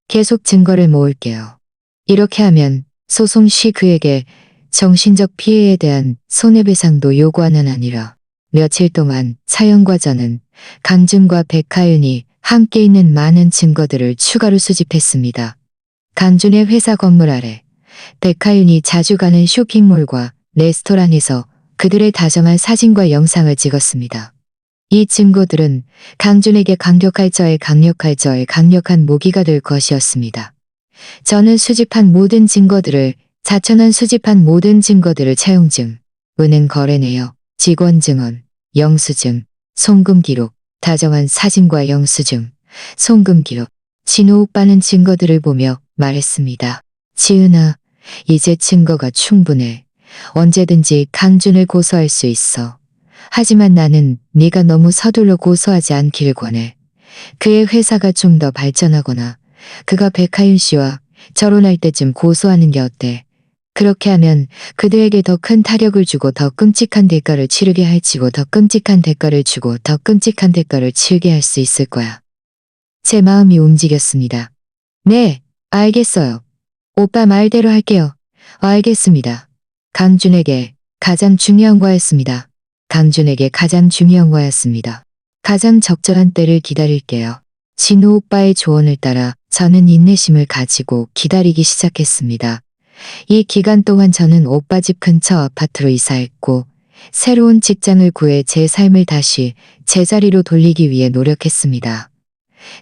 계속 증거를 모을게요. 이렇게 하면 소송 시 그에게 정신적 피해에 대한 손해배상도 요구하는 아니라 며칠 동안 사연과 저는 강준과 백하윤이 함께 있는 많은 증거들을 추가로 수집했습니다. 강준의 회사 건물 아래 백하윤이 자주 가는 쇼핑몰과 레스토랑에서 그들의 다정한 사진과 영상을 찍었습니다. 이 증거들은 강준에게 강력한 모기가 될 것이었습니다. 저는 수집한 모든 증거들을 차용증, 은행 거래 내역, 직원 증언, 영수증, 송금 기록, 다정한 사진과 영수증, 송금 기록, 진우 오빠는 증거들을 보며 말했습니다. 지은아, 이제 증거가 충분해. 언제든지 강준을 고소할 수 있어. 하지만 나는 네가 너무 서둘러 고소하지 않기를 권해. 그의 회사가 좀 더 발전하거나 그가 백하윤 씨와 결혼할 때쯤 고소하는 게 어때? 그렇게 하면 그들에게 더 큰 타격을 주고 더 끔찍한 대가를 치르게 할 수 있을 거야. 제 마음이 움직였습니다. 네, 알겠어요. 오빠 말대로 할게요. 알겠습니다. 강준에게 가장 중요한 거였습니다. 가장 적절한 때를 기다릴게요. 진우 오빠의 조언을 따라 저는 인내심을 가지고 기다리기 시작했습니다. 이 기간 동안 저는 오빠 집 근처 아파트로 이사했고 새로운 직장을 구해 제 삶을 다시 제자리로 돌리기 위해 노력했습니다.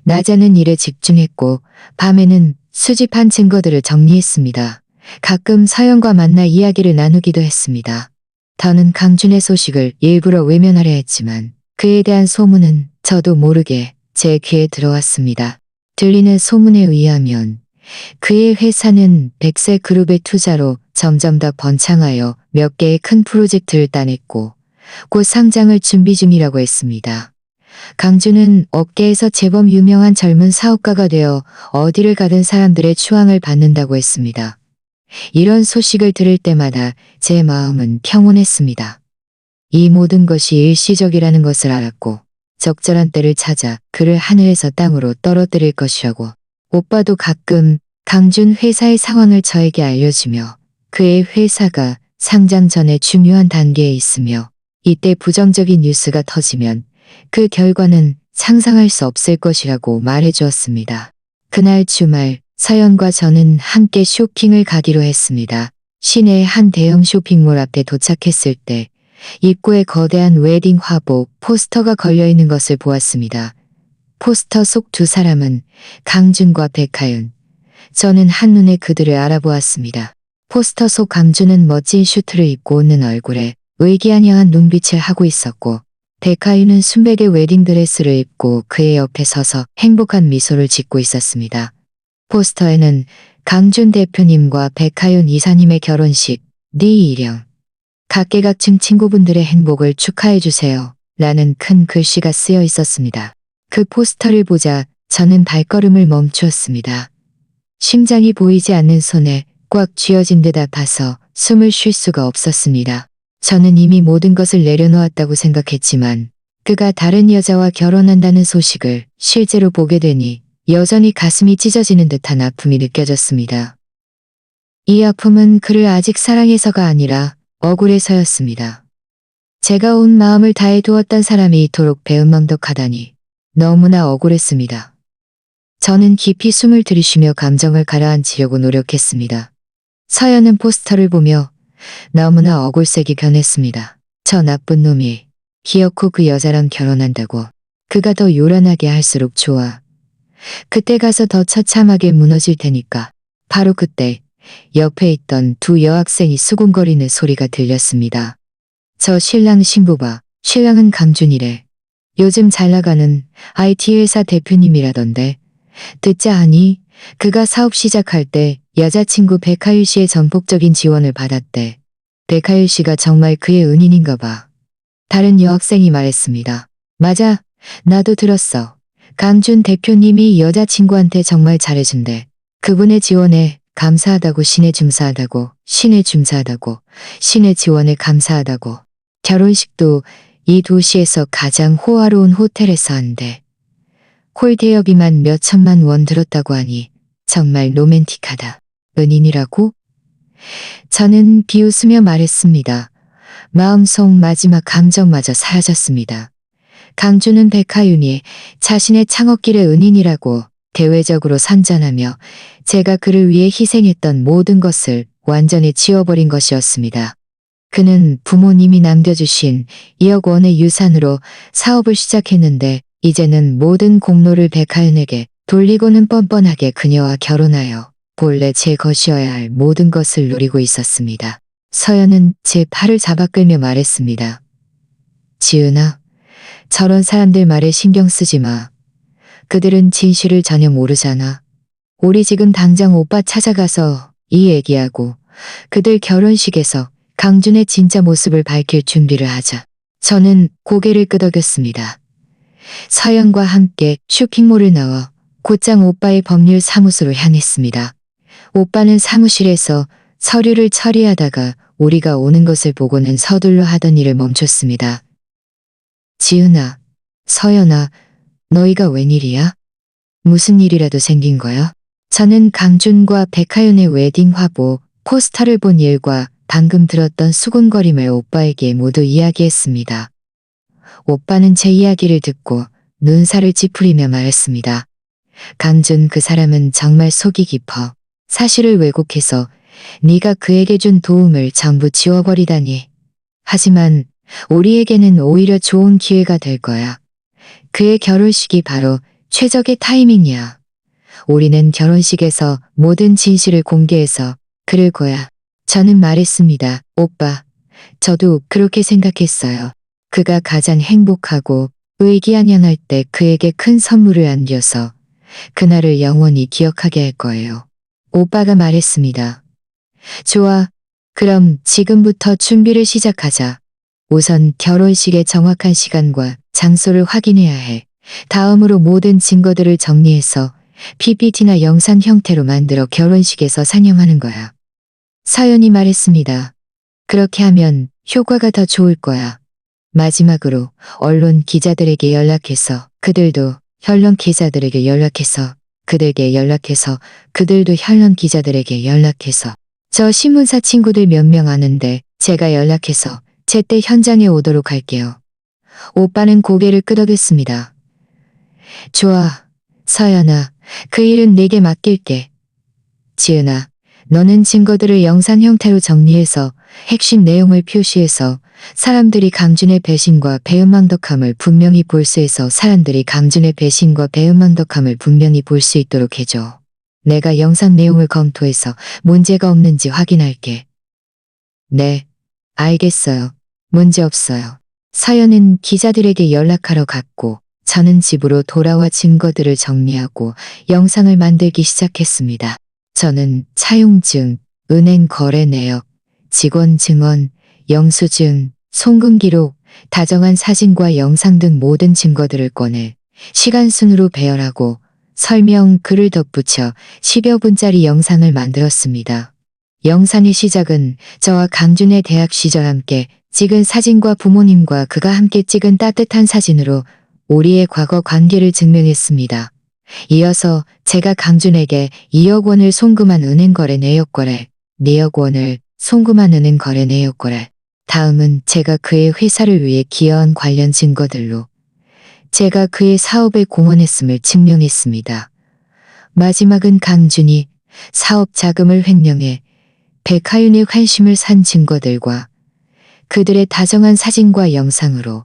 낮에는 일에 집중했고 밤에는 수집한 증거들을 정리했습니다. 가끔 서연과 만나 이야기를 나누기도 했습니다. 더는 강준의 소식을 일부러 외면하려 했지만 그에 대한 소문은 저도 모르게 제 귀에 들어왔습니다. 들리는 소문에 의하면 그의 회사는 백세그룹의 투자로 점점 더 번창하여 몇 개의 큰 프로젝트를 따냈고 곧 상장을 준비 중이라고 했습니다. 강준은 업계에서 제법 유명한 젊은 사업가가 되어 어디를 가든 사람들의 추앙을 받는다고 했습니다. 이런 소식을 들을 때마다 제 마음은 평온했습니다. 이 모든 것이 일시적이라는 것을 알았고 적절한 때를 찾아 그를 하늘에서 땅으로 떨어뜨릴 것이라고. 오빠도 가끔 강준 회사의 상황을 저에게 알려주며 그의 회사가 상장 전에 중요한 단계에 있으며 이때 부정적인 뉴스가 터지면 그 결과는 상상할 수 없을 것이라고 말해 주었습니다. 그날 주말 서연과 저는 함께 쇼핑을 가기로 했습니다. 시내의 한 대형 쇼핑몰 앞에 도착했을 때 입구에 거대한 웨딩 화보 포스터가 걸려있는 것을 보았습니다. 포스터 속 두 사람은 강준과 백하윤. 저는 한눈에 그들을 알아보았습니다. 포스터 속 강준은 멋진 슈트를 입고 웃는 얼굴에 의기양양한 눈빛을 하고 있었고 백하윤은 순백의 웨딩드레스를 입고 그의 옆에 서서 행복한 미소를 짓고 있었습니다. 포스터에는 강준 대표님과 백하윤 이사님의 결혼식, 네 일영. 각계각층 친구분들의 행복을 축하해주세요. 라는 큰 글씨가 쓰여 있었습니다. 그 포스터를 보자 저는 발걸음을 멈추었습니다. 심장이 보이지 않는 손에 꽉 쥐어진 듯 아파서 숨을 쉴 수가 없었습니다. 저는 이미 모든 것을 내려놓았다고 생각했지만 그가 다른 여자와 결혼한다는 소식을 실제로 보게 되니 여전히 가슴이 찢어지는 듯한 아픔이 느껴졌습니다. 이 아픔은 그를 아직 사랑해서가 아니라 억울해서였습니다. 제가 온 마음을 다해 두었던 사람이 이토록 배은망덕하다니 너무나 억울했습니다. 저는 깊이 숨을 들이쉬며 감정을 가라앉히려고 노력했습니다. 서연은 포스터를 보며 너무나 억울색이 변했습니다. 저 나쁜 놈이 기어코 그 여자랑 결혼한다고. 그가 더 요란하게 할수록 좋아. 그때 가서 더 처참하게 무너질 테니까. 바로 그때 옆에 있던 두 여학생이 수군거리는 소리가 들렸습니다. 저 신랑 신부 봐. 신랑은 강준이래. 요즘 잘 나가는 IT 회사 대표님이라던데. 듣자 하니 그가 사업 시작할 때 여자친구 백하율 씨의 전폭적인 지원을 받았대. 백하율 씨가 정말 그의 은인인가 봐. 다른 여학생이 말했습니다. 맞아. 나도 들었어. 강준 대표님이 여자친구한테 정말 잘해준대. 그분의 지원에 감사하다고 신에 줌사하다고 신에 줌사하다고 신의 지원에 감사하다고. 결혼식도 이 도시에서 가장 호화로운 호텔에서 한대. 홀 대여비만 몇 천만 원 들었다고 하니 정말 로맨틱하다. 은인이라고? 저는 비웃으며 말했습니다. 마음속 마지막 감정마저 사라졌습니다. 강준은 백하윤이 자신의 창업길의 은인이라고 대외적으로 선전하며 제가 그를 위해 희생했던 모든 것을 완전히 지워버린 것이었습니다. 그는 부모님이 남겨주신 2억 원의 유산으로 사업을 시작했는데 이제는 모든 공로를 백하윤에게 돌리고는 뻔뻔하게 그녀와 결혼하여 본래 제 것이어야 할 모든 것을 누리고 있었습니다. 서연은 제 팔을 잡아 끌며 말했습니다. 지은아, 저런 사람들 말에 신경 쓰지 마. 그들은 진실을 전혀 모르잖아. 우리 지금 당장 오빠 찾아가서 이 얘기하고 그들 결혼식에서 강준의 진짜 모습을 밝힐 준비를 하자. 저는 고개를 끄덕였습니다. 서연과 함께 쇼핑몰을 나와 곧장 오빠의 법률 사무소로 향했습니다. 오빠는 사무실에서 서류를 처리하다가 우리가 오는 것을 보고는 서둘러 하던 일을 멈췄습니다. 지은아, 서연아, 너희가 웬일이야? 무슨 일이라도 생긴 거야? 저는 강준과 백하윤의 웨딩 화보, 포스터를 본 일과 방금 들었던 수군거림을 오빠에게 모두 이야기했습니다. 오빠는 제 이야기를 듣고 눈살을 찌푸리며 말했습니다. 강준 그 사람은 정말 속이 깊어. 사실을 왜곡해서 네가 그에게 준 도움을 전부 지워버리다니. 하지만 우리에게는 오히려 좋은 기회가 될 거야. 그의 결혼식이 바로 최적의 타이밍이야. 우리는 결혼식에서 모든 진실을 공개해서 그럴 거야. 저는 말했습니다. 오빠, 저도 그렇게 생각했어요. 그가 가장 행복하고 의기양양할 때 그에게 큰 선물을 안겨서 그날을 영원히 기억하게 할 거예요. 오빠가 말했습니다. 좋아. 그럼 지금부터 준비를 시작하자. 우선 결혼식의 정확한 시간과 장소를 확인해야 해. 다음으로 모든 증거들을 정리해서 PPT나 영상 형태로 만들어 결혼식에서 상영하는 거야. 서연이 말했습니다. 그렇게 하면 효과가 더 좋을 거야. 마지막으로 언론 기자들에게 연락해서 그들도 현론 기자들에게 연락해서 그들에게 연락해서 그들도 현론 기자들에게 연락해서 저 신문사 친구들 몇 명 아는데 제가 연락해서 제때 현장에 오도록 할게요. 오빠는 고개를 끄덕였습니다. 좋아, 서연아. 그 일은 내게 맡길게. 지은아, 너는 증거들을 영상 형태로 정리해서 핵심 내용을 표시해서 사람들이 강준의 배신과 배은망덕함을 분명히 볼 수 있어 사람들이 강준의 배신과 배은망덕함을 분명히 볼 수 있도록 해줘. 내가 영상 내용을 검토해서 문제가 없는지 확인할게. 네, 알겠어요. 문제 없어요. 서연은 기자들에게 연락하러 갔고 저는 집으로 돌아와 증거들을 정리하고 영상을 만들기 시작했습니다. 저는 차용증, 은행 거래 내역, 직원 증언, 영수증, 송금 기록, 다정한 사진과 영상 등 모든 증거들을 꺼내 시간 순으로 배열하고 설명 글을 덧붙여 10여 분짜리 영상을 만들었습니다. 영상의 시작은 저와 강준의 대학 시절 함께 찍은 사진과 부모님과 그가 함께 찍은 따뜻한 사진으로 우리의 과거 관계를 증명했습니다. 이어서 제가 강준에게 2억 원을 송금한 은행 거래 내역 거래, 4억 원을 송금한 은행 거래 내역 거래. 다음은 제가 그의 회사를 위해 기여한 관련 증거들로 제가 그의 사업에 공헌했음을 증명했습니다. 마지막은 강준이 사업 자금을 횡령해 백하윤의 환심을 산 증거들과 그들의 다정한 사진과 영상으로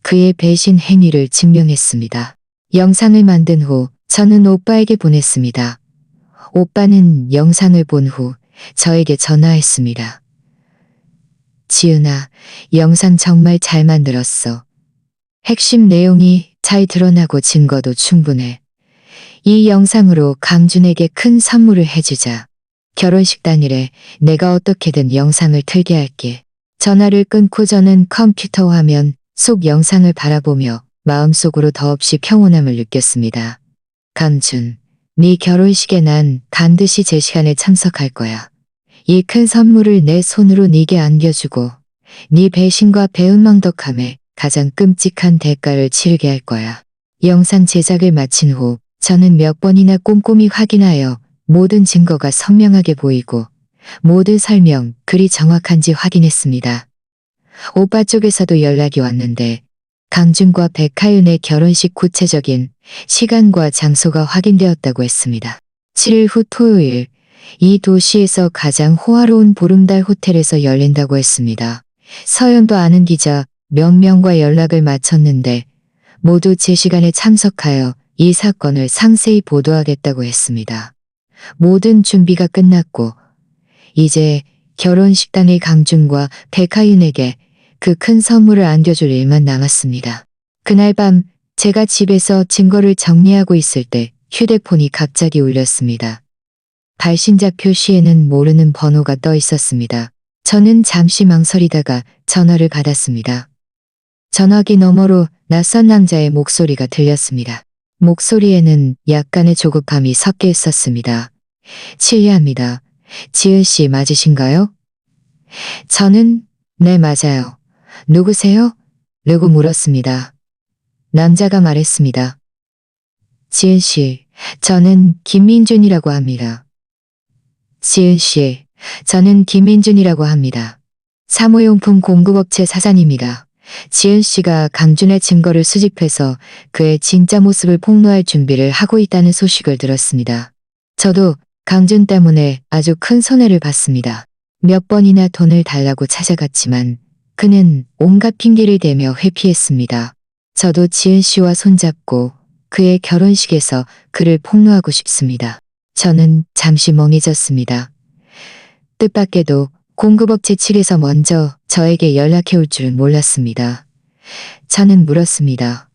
그의 배신 행위를 증명했습니다. 영상을 만든 후 저는 오빠에게 보냈습니다. 오빠는 영상을 본 후 저에게 전화했습니다. 지은아, 영상 정말 잘 만들었어. 핵심 내용이 잘 드러나고 증거도 충분해. 이 영상으로 강준에게 큰 선물을 해주자. 결혼식 당일에 내가 어떻게든 영상을 틀게 할게. 전화를 끊고 저는 컴퓨터 화면 속 영상을 바라보며 마음속으로 더없이 평온함을 느꼈습니다. 강준, 네 결혼식에 난 반드시 제 시간에 참석할 거야. 이 큰 선물을 내 손으로 네게 안겨주고 네 배신과 배은망덕함에 가장 끔찍한 대가를 치르게 할 거야. 영상 제작을 마친 후 저는 몇 번이나 꼼꼼히 확인하여 모든 증거가 선명하게 보이고 모든 설명, 글이 정확한지 확인했습니다. 오빠 쪽에서도 연락이 왔는데 강준과 백하윤의 결혼식 구체적인 시간과 장소가 확인되었다고 했습니다. 7일 후 토요일, 이 도시에서 가장 호화로운 보름달 호텔에서 열린다고 했습니다. 서연도 아는 기자 몇 명과 연락을 마쳤는데 모두 제 시간에 참석하여 이 사건을 상세히 보도하겠다고 했습니다. 모든 준비가 끝났고 이제 결혼식당의 강준과 백하윤에게 그 큰 선물을 안겨줄 일만 남았습니다. 그날 밤 제가 집에서 증거를 정리하고 있을 때 휴대폰이 갑자기 울렸습니다. 발신자 표시에는 모르는 번호가 떠 있었습니다. 저는 잠시 망설이다가 전화를 받았습니다. 전화기 너머로 낯선 남자의 목소리가 들렸습니다. 목소리에는 약간의 조급함이 섞여 있었습니다. 실례합니다. 지은 씨 맞으신가요? 저는 네 맞아요. 누구세요? 라고 물었습니다. 남자가 말했습니다. 지은 씨, 저는 김민준이라고 합니다. 지은 씨, 저는 김민준이라고 합니다. 사무용품 공급업체 사장입니다. 지은 씨가 강준의 증거를 수집해서 그의 진짜 모습을 폭로할 준비를 하고 있다는 소식을 들었습니다. 저도 강준 때문에 아주 큰 손해를 봤습니다. 몇 번이나 돈을 달라고 찾아갔지만 그는 온갖 핑계를 대며 회피했습니다. 저도 지은 씨와 손잡고 그의 결혼식에서 그를 폭로하고 싶습니다. 저는 잠시 멍해졌습니다. 뜻밖에도 공급업체 측에서 먼저 저에게 연락해 올 줄 몰랐습니다. 저는 물었습니다.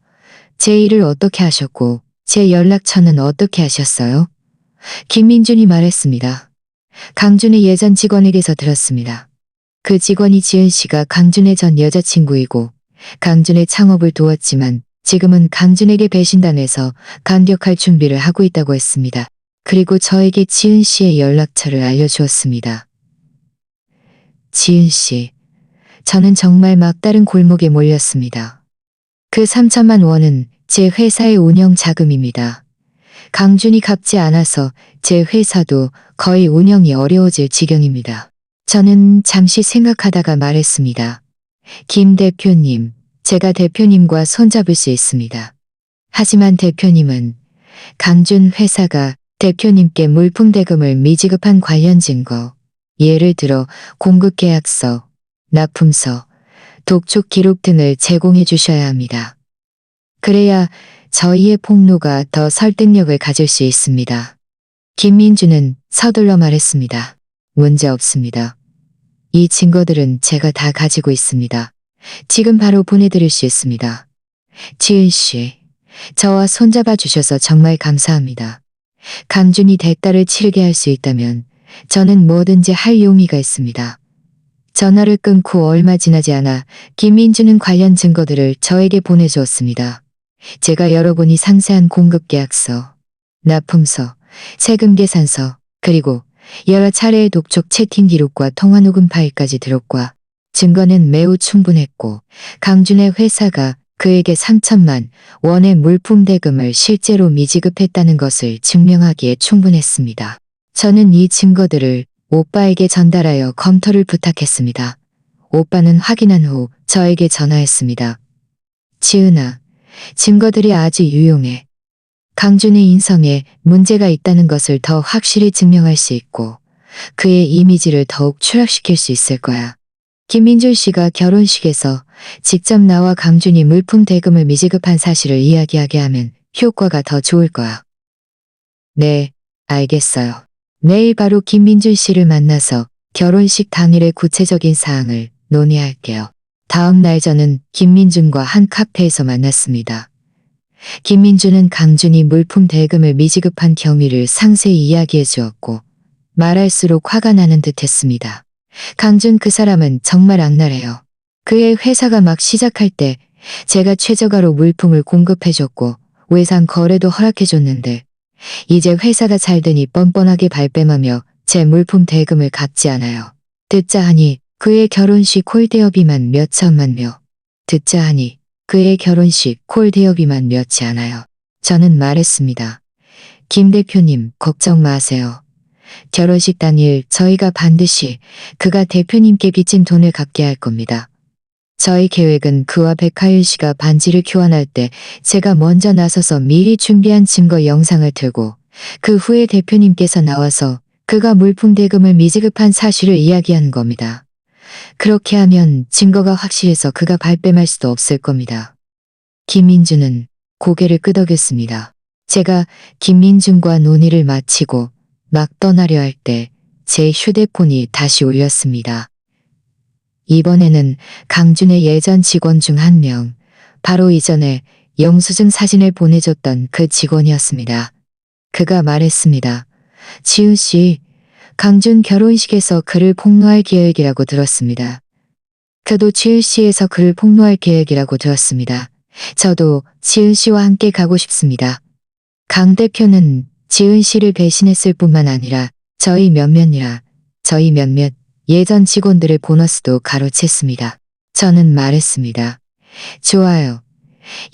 제 일을 어떻게 하셨고 제 연락처는 어떻게 하셨어요? 김민준이 말했습니다. 강준의 예전 직원에게서 들었습니다. 그 직원이 지은 씨가 강준의 전 여자친구이고 강준의 창업을 도왔지만 지금은 강준에게 배신당해서 간격할 준비를 하고 있다고 했습니다. 그리고 저에게 지은 씨의 연락처를 알려주었습니다. 지은 씨, 저는 정말 막다른 골목에 몰렸습니다. 그 3천만 원은 제 회사의 운영 자금입니다. 강준이 갚지 않아서 제 회사도 거의 운영이 어려워질 지경입니다. 저는 잠시 생각하다가 말했습니다. 김 대표님, 제가 대표님과 손잡을 수 있습니다. 하지만 대표님은 강준 회사가 대표님께 물품 대금을 미지급한 관련 증거, 예를 들어 공급계약서, 납품서, 독촉 기록 등을 제공해 주셔야 합니다. 그래야 저희의 폭로가 더 설득력을 가질 수 있습니다. 김민주는 서둘러 말했습니다. 문제 없습니다. 이 증거들은 제가 다 가지고 있습니다. 지금 바로 보내드릴 수 있습니다. 지은 씨, 저와 손잡아 주셔서 정말 감사합니다. 강준이 대가를 치르게 할 수 있다면 저는 뭐든지 할 용의가 있습니다. 전화를 끊고 얼마 지나지 않아 김민주는 관련 증거들을 저에게 보내주었습니다. 제가 여러분이 상세한 공급계약서, 납품서, 세금 계산서, 그리고 여러 차례의 독촉 채팅 기록과 통화 녹음 파일까지 들었과 증거는 매우 충분했고 강준의 회사가 그에게 3천만 원의 물품 대금을 실제로 미지급했다는 것을 증명하기에 충분했습니다. 저는 이 증거들을 오빠에게 전달하여 검토를 부탁했습니다. 오빠는 확인한 후 저에게 전화했습니다. 지은아, 증거들이 아주 유용해. 강준의 인성에 문제가 있다는 것을 더 확실히 증명할 수 있고 그의 이미지를 더욱 추락시킬 수 있을 거야. 김민준 씨가 결혼식에서 직접 나와 강준이 물품 대금을 미지급한 사실을 이야기하게 하면 효과가 더 좋을 거야. 네, 알겠어요. 내일 바로 김민준 씨를 만나서 결혼식 당일의 구체적인 사항을 논의할게요. 다음 날 저는 김민준과 한 카페에서 만났습니다. 김민준은 강준이 물품 대금을 미지급한 경위를 상세히 이야기해 주었고 말할수록 화가 나는 듯 했습니다. 강준 그 사람은 정말 악랄해요. 그의 회사가 막 시작할 때 제가 최저가로 물품을 공급해줬고 외상 거래도 허락해줬는데 이제 회사가 잘 되니 뻔뻔하게 발뺌하며 제 물품 대금을 갚지 않아요. 듣자 하니 그의 결혼식 콜 대여비만 몇 천만 며. 듣자 하니 그의 결혼식 콜 대여비만 몇이 않아요. 저는 말했습니다. 김 대표님 걱정 마세요. 결혼식 당일 저희가 반드시 그가 대표님께 빚진 돈을 갚게 할 겁니다. 저희 계획은 그와 백하윤 씨가 반지를 교환할 때 제가 먼저 나서서 미리 준비한 증거 영상을 들고 그 후에 대표님께서 나와서 그가 물품 대금을 미지급한 사실을 이야기하는 겁니다. 그렇게 하면 증거가 확실해서 그가 발뺌할 수도 없을 겁니다. 김민준은 고개를 끄덕였습니다. 제가 김민준과 논의를 마치고 막 떠나려 할 때 제 휴대폰이 다시 울렸습니다. 이번에는 강준의 예전 직원 중 한 명, 바로 이전에 영수증 사진을 보내줬던 그 직원이었습니다. 그가 말했습니다. 지은 씨, 강준 결혼식에서 그를 폭로할 계획이라고 들었습니다. 그도 지은 씨에서 그를 폭로할 계획이라고 들었습니다. 저도 지은 씨와 함께 가고 싶습니다. 강 대표는 지은 씨를 배신했을 뿐만 아니라 저희 몇몇 예전 직원들의 보너스도 가로챘습니다. 저는 말했습니다. 좋아요.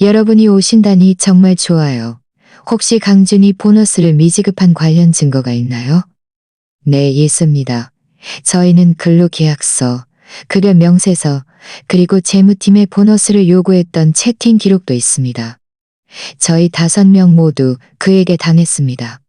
여러분이 오신다니 정말 좋아요. 혹시 강준이 보너스를 미지급한 관련 증거가 있나요? 네, 있습니다. 저희는 근로계약서, 급여 명세서, 그리고 재무팀의 보너스를 요구했던 채팅 기록도 있습니다. 저희 5명 모두 그에게 당했습니다.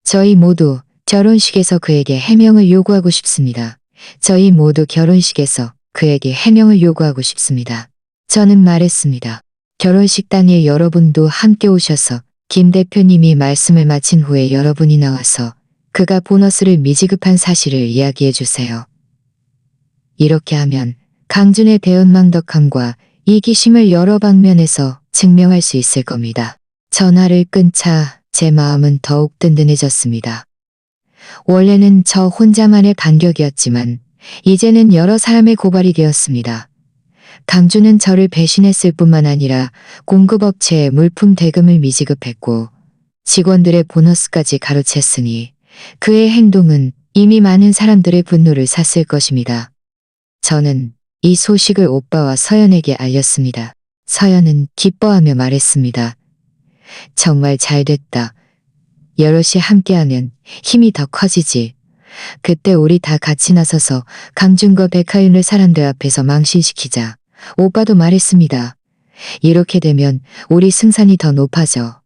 저희 모두 결혼식에서 그에게 해명을 요구하고 싶습니다. 저희 모두 결혼식에서 그에게 해명을 요구하고 싶습니다. 저는 말했습니다. 결혼식 당일 여러분도 함께 오셔서 김 대표님이 말씀을 마친 후에 여러분이 나와서 그가 보너스를 미지급한 사실을 이야기해 주세요. 이렇게 하면 강준의 배은망덕함과 이기심을 여러 방면에서 증명할 수 있을 겁니다. 전화를 끊자 제 마음은 더욱 든든해졌습니다. 원래는 저 혼자만의 반격이었지만 이제는 여러 사람의 고발이 되었습니다. 강준은 저를 배신했을 뿐만 아니라 공급업체에 물품 대금을 미지급했고 직원들의 보너스까지 가로챘으니 그의 행동은 이미 많은 사람들의 분노를 샀을 것입니다. 저는 이 소식을 오빠와 서연에게 알렸습니다. 서연은 기뻐하며 말했습니다. 정말 잘 됐다. 여럿이 함께하면 힘이 더 커지지. 그때 우리 다 같이 나서서 강준과 백하윤을 사람들 앞에서 망신시키자. 오빠도 말했습니다. 이렇게 되면 우리 승산이 더 높아져.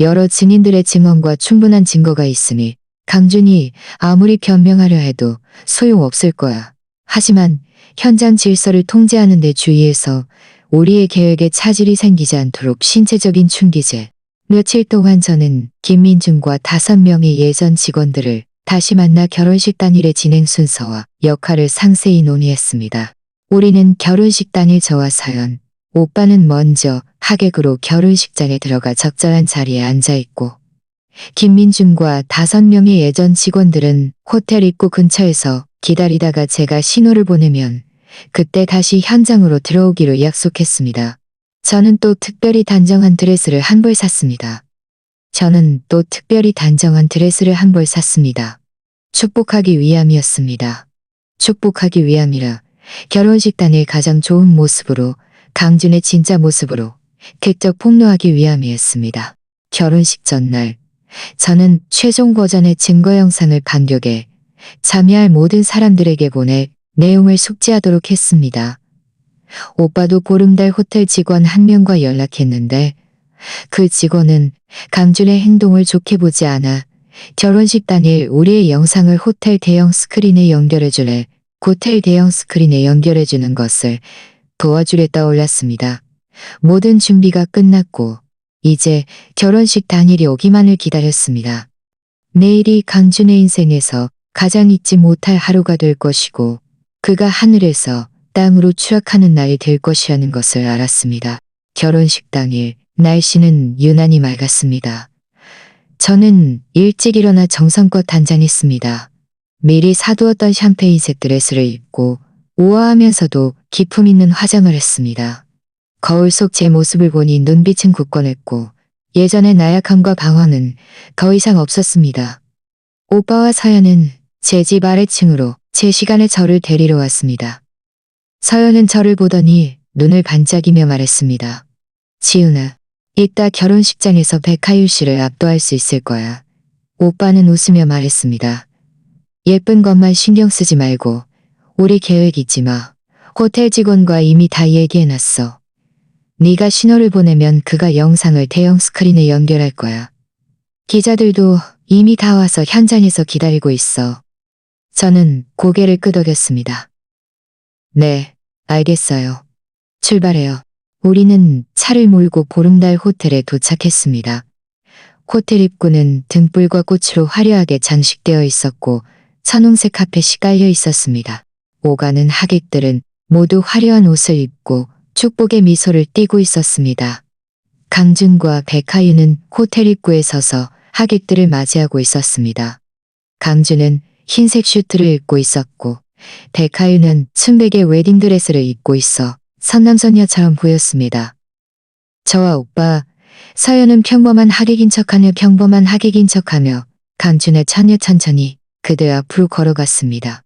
여러 증인들의 증언과 충분한 증거가 있으니 강준이 아무리 변명하려 해도 소용없을 거야. 하지만 현장 질서를 통제하는 데 주의해서 우리의 계획에 차질이 생기지 않도록 신체적인 충기제. 며칠 동안 저는 김민중과 5명의 예전 직원들을 다시 만나 결혼식 당일의 진행 순서와 역할을 상세히 논의했습니다. 우리는 결혼식 당일 저와 서연, 오빠는 먼저 하객으로 결혼식장에 들어가 적절한 자리에 앉아있고 김민중과 5명의 예전 직원들은 호텔 입구 근처에서 기다리다가 제가 신호를 보내면 그때 다시 현장으로 들어오기로 약속했습니다. 저는 또 특별히 단정한 드레스를 한 벌 샀습니다. 축복하기 위함이었습니다. 축복하기 위함이라 결혼식 당일 가장 좋은 모습으로 강준의 진짜 모습으로 극적 폭로하기 위함이었습니다. 결혼식 전날 저는 최종 버전의 증거 영상을 간격에 참여할 모든 사람들에게 보내 내용을 숙지하도록 했습니다. 오빠도 보름달 호텔 직원 한 명과 연락했는데 그 직원은 강준의 행동을 좋게 보지 않아 결혼식 당일 우리의 영상을 호텔 대형 스크린에 연결해주래. 호텔 대형 스크린에 연결해주는 것을 도와주려 떠올렸습니다. 모든 준비가 끝났고 이제 결혼식 당일이 오기만을 기다렸습니다. 내일이 강준의 인생에서 가장 잊지 못할 하루가 될 것이고 그가 하늘에서 땅으로 추락하는 날이 될 것이라는 것을 알았습니다. 결혼식 당일 날씨는 유난히 맑았습니다. 저는 일찍 일어나 정성껏 단장했습니다. 미리 사두었던 샴페인색 드레스를 입고 우아하면서도 기품 있는 화장을 했습니다. 거울 속 제 모습을 보니 눈빛은 굳건했고 예전의 나약함과 방황은 더 이상 없었습니다. 오빠와 서연은 제 집 아래층으로 제 시간에 저를 데리러 왔습니다. 서연은 저를 보더니 눈을 반짝이며 말했습니다. 지훈아, 이따 결혼식장에서 백하율 씨를 압도할 수 있을 거야. 오빠는 웃으며 말했습니다. 예쁜 것만 신경 쓰지 말고 우리 계획 잊지 마. 호텔 직원과 이미 다 얘기해놨어. 네가 신호를 보내면 그가 영상을 대형 스크린에 연결할 거야. 기자들도 이미 다 와서 현장에서 기다리고 있어. 저는 고개를 끄덕였습니다. 네, 알겠어요. 출발해요. 우리는 차를 몰고 보름달 호텔에 도착했습니다. 호텔 입구는 등불과 꽃으로 화려하게 장식되어 있었고 선홍색 카펫이 깔려 있었습니다. 오가는 하객들은 모두 화려한 옷을 입고 축복의 미소를 띠고 있었습니다. 강준과 백하윤은 호텔 입구에 서서 하객들을 맞이하고 있었습니다. 강준은 흰색 슈트를 입고 있었고 백하윤은 순백의 웨딩드레스를 입고 있어 선남선녀처럼 보였습니다. 저와 오빠, 서연은 평범한 하객인 척하며 강준의 처녀 천천히 그들 앞으로 걸어갔습니다.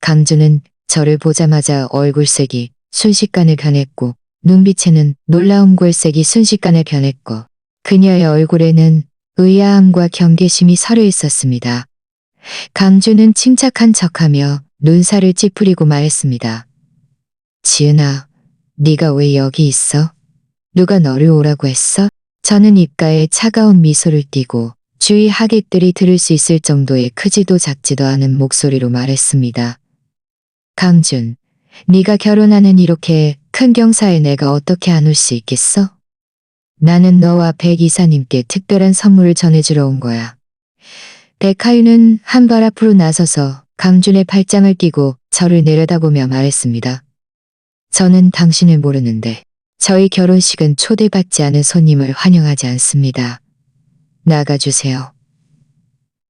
강준은 저를 보자마자 얼굴색이 순식간에 변했고 눈빛에는 놀라운 골색이 순식간에 변했고 그녀의 얼굴에는 의아함과 경계심이 서려 있었습니다. 강준은 침착한 척하며 눈살을 찌푸리고 말했습니다. 지은아, 네가 왜 여기 있어? 누가 너를 오라고 했어? 저는 입가에 차가운 미소를 띠고 주위 하객들이 들을 수 있을 정도의 크지도 작지도 않은 목소리로 말했습니다. 강준, 네가 결혼하는 이렇게 큰 경사에 내가 어떻게 안 올 수 있겠어? 나는 너와 백 이사님께 특별한 선물을 전해주러 온 거야. 백하윤은 한 발 앞으로 나서서 강준의 팔짱을 끼고 저를 내려다보며 말했습니다. 저는 당신을 모르는데 저희 결혼식은 초대받지 않은 손님을 환영하지 않습니다. 나가주세요.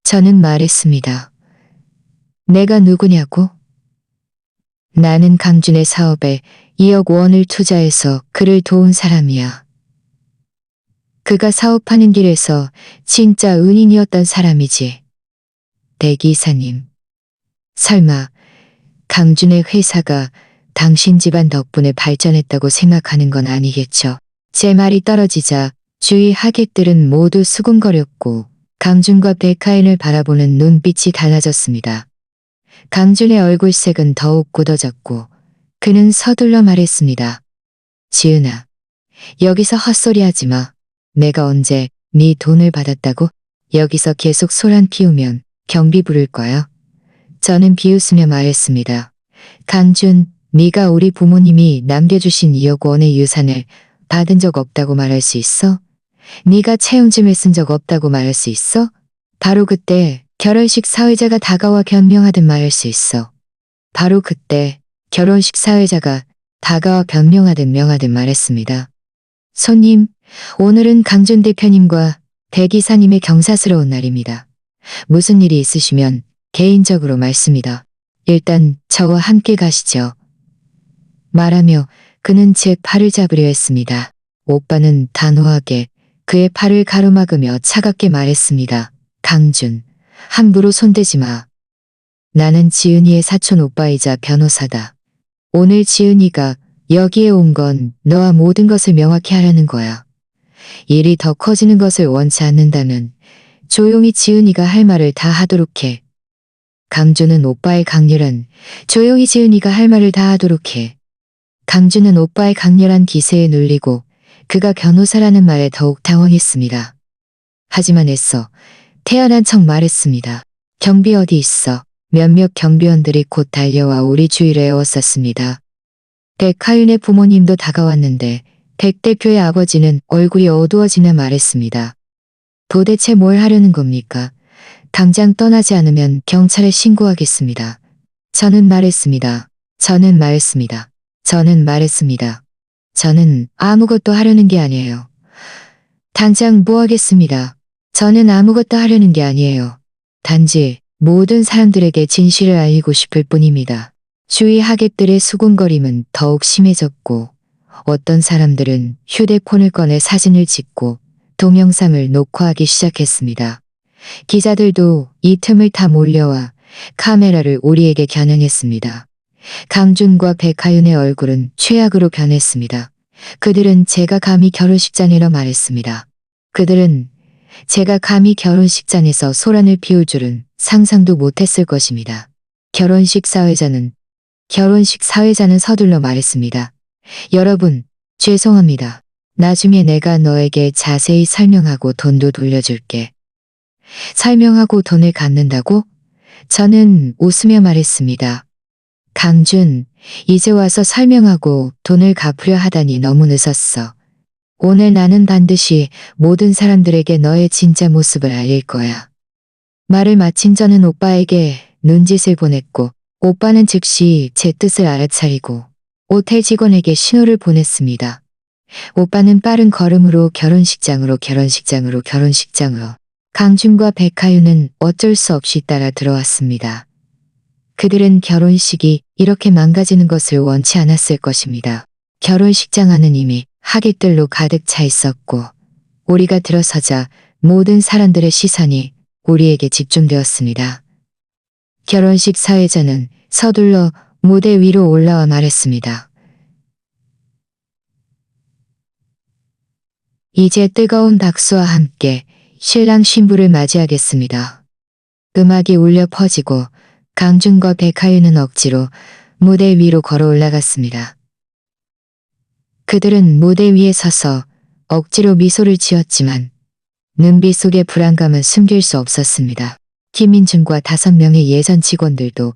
저는 말했습니다. 내가 누구냐고? 나는 강준의 사업에 2억 원을 투자해서 그를 도운 사람이야. 그가 사업하는 길에서 진짜 은인이었던 사람이지. 백 이사님. 설마 강준의 회사가 당신 집안 덕분에 발전했다고 생각하는 건 아니겠죠. 제 말이 떨어지자 주위 하객들은 모두 수군거렸고 강준과 백하인을 바라보는 눈빛이 달라졌습니다. 강준의 얼굴색은 더욱 굳어졌고 그는 서둘러 말했습니다. 지은아, 여기서 헛소리하지 마. 내가 언제 네 돈을 받았다고? 여기서 계속 소란 피우면 경비 부를 거야. 저는 비웃으며 말했습니다. 강준, 네가 우리 부모님이 남겨주신 2억 원의 유산을 받은 적 없다고 말할 수 있어? 네가 채용증을 쓴 적 없다고 말할 수 있어? 바로 그때 결혼식 사회자가 다가와 변명하듯 말할 수 있어. 바로 그때 결혼식 사회자가 다가와 변명하듯 명하듯 말했습니다. 손님, 오늘은 강준 대표님과 대기사님의 경사스러운 날입니다. 무슨 일이 있으시면 개인적으로 말씀이다. 일단 저와 함께 가시죠. 말하며 그는 제 팔을 잡으려 했습니다. 오빠는 단호하게 그의 팔을 가로막으며 차갑게 말했습니다. 강준, 함부로 손대지 마. 나는 지은이의 사촌 오빠이자 변호사다. 오늘 지은이가 여기에 온 건 너와 모든 것을 명확히 하라는 거야. 일이 더 커지는 것을 원치 않는다면 조용히 지은이가 할 말을 다 하도록 해. 강준은 오빠의 강렬한 조용히 지은이가 할 말을 다 하도록 해. 강준은 오빠의 강렬한 기세에 눌리고 그가 변호사라는 말에 더욱 당황했습니다. 하지만 애써 태연한 척 말했습니다. 경비 어디 있어? 몇몇 경비원들이 곧 달려와 우리 주위를 에워쌌습니다. 백하윤의 부모님도 다가왔는데 백 대표의 아버지는 얼굴이 어두워지며 말했습니다. 도대체 뭘 하려는 겁니까? 당장 떠나지 않으면 경찰에 신고하겠습니다. 저는 말했습니다. 저는 아무것도 하려는 게 아니에요. 당장 뭐 하겠습니다. 저는 아무것도 하려는 게 아니에요. 단지 모든 사람들에게 진실을 알리고 싶을 뿐입니다. 주위 하객들의 수군거림은 더욱 심해졌고 어떤 사람들은 휴대폰을 꺼내 사진을 찍고 동영상을 녹화하기 시작했습니다. 기자들도 이 틈을 타 몰려와 카메라를 우리에게 겨냥했습니다. 강준과 백하윤의 얼굴은 최악으로 변했습니다. 그들은 제가 감히 결혼식장이라 말했습니다. 그들은 제가 감히 결혼식장에서 소란을 피울 줄은 상상도 못했을 것입니다. 결혼식 사회자는 서둘러 말했습니다. 여러분, 죄송합니다. 나중에 내가 너에게 자세히 설명하고 돈도 돌려줄게. 설명하고 돈을 갚는다고? 저는 웃으며 말했습니다. 강준, 이제 와서 설명하고 돈을 갚으려 하다니 너무 늦었어. 오늘 나는 반드시 모든 사람들에게 너의 진짜 모습을 알릴 거야. 말을 마친 저는 오빠에게 눈짓을 보냈고 오빠는 즉시 제 뜻을 알아차리고 호텔 직원에게 신호를 보냈습니다. 오빠는 빠른 걸음으로 결혼식장으로 강준과 백하윤은 어쩔 수 없이 따라 들어왔습니다. 그들은 결혼식이 이렇게 망가지는 것을 원치 않았을 것입니다. 결혼식장 안은 이미 하객들로 가득 차 있었고 우리가 들어서자 모든 사람들의 시선이 우리에게 집중되었습니다. 결혼식 사회자는 서둘러 무대 위로 올라와 말했습니다. 이제 뜨거운 박수와 함께 신랑 신부를 맞이하겠습니다. 음악이 울려 퍼지고 강준과 백하윤은 억지로 무대 위로 걸어 올라갔습니다. 그들은 무대 위에 서서 억지로 미소를 지었지만 눈빛 속의 불안감은 숨길 수 없었습니다. 김민준과 5명의 예전 직원들도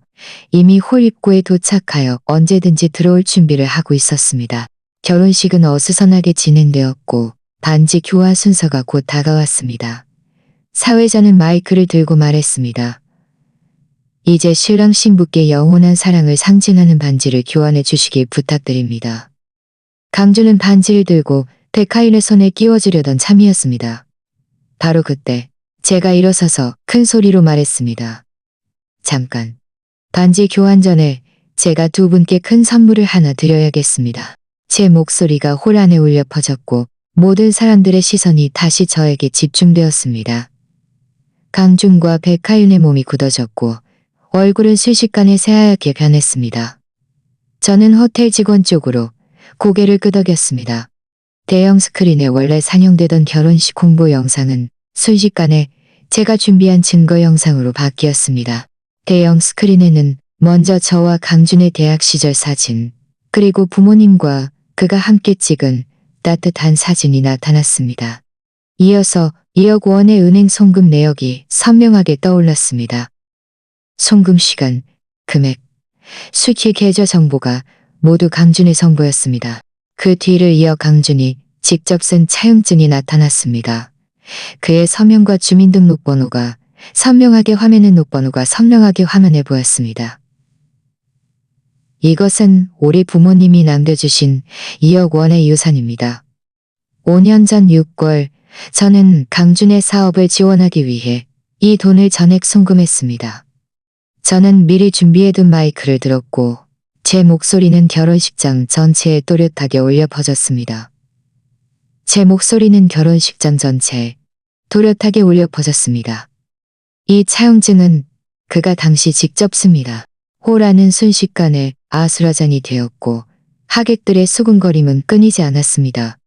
이미 홀 입구에 도착하여 언제든지 들어올 준비를 하고 있었습니다. 결혼식은 어수선하게 진행되었고 반지 교환 순서가 곧 다가왔습니다. 사회자는 마이크를 들고 말했습니다. 이제 신랑 신부께 영원한 사랑을 상징하는 반지를 교환해 주시길 부탁드립니다. 강준은 반지를 들고 백하윤의 손에 끼워주려던 참이었습니다. 바로 그때 제가 일어서서 큰 소리로 말했습니다. 잠깐. 반지 교환 전에 제가 두 분께 큰 선물을 하나 드려야겠습니다. 제 목소리가 홀 안에 울려 퍼졌고 모든 사람들의 시선이 다시 저에게 집중되었습니다. 강준과 백하윤의 몸이 굳어졌고 얼굴은 순식간에 새하얗게 변했습니다. 저는 호텔 직원 쪽으로 고개를 끄덕였습니다. 대형 스크린에 원래 상영되던 결혼식 홍보 영상은 순식간에 제가 준비한 증거 영상으로 바뀌었습니다. 대형 스크린에는 먼저 저와 강준의 대학 시절 사진, 그리고 부모님과 그가 함께 찍은 따뜻한 사진이 나타났습니다. 이어서 2억 원의 은행 송금 내역이 선명하게 떠올랐습니다. 송금 시간, 금액, 수취 계좌 정보가 모두 강준의 정보였습니다. 그 뒤를 이어 강준이 직접 쓴 차용증이 나타났습니다. 그의 서명과 주민등록번호가 선명하게 화면에 보였습니다. 이것은 우리 부모님이 남겨주신 2억 원의 유산입니다. 5년 전 6월 저는 강준의 사업을 지원하기 위해 이 돈을 전액 송금했습니다. 저는 미리 준비해둔 마이크를 들었고 제 목소리는 결혼식장 전체에 또렷하게 울려 퍼졌습니다. 제 목소리는 결혼식장 전체에 또렷하게 울려 퍼졌습니다. 이 차용증은 그가 당시 직접 씁니다. 호라는 순식간에 아수라장이 되었고 하객들의 수군거림은 끊이지 않았습니다.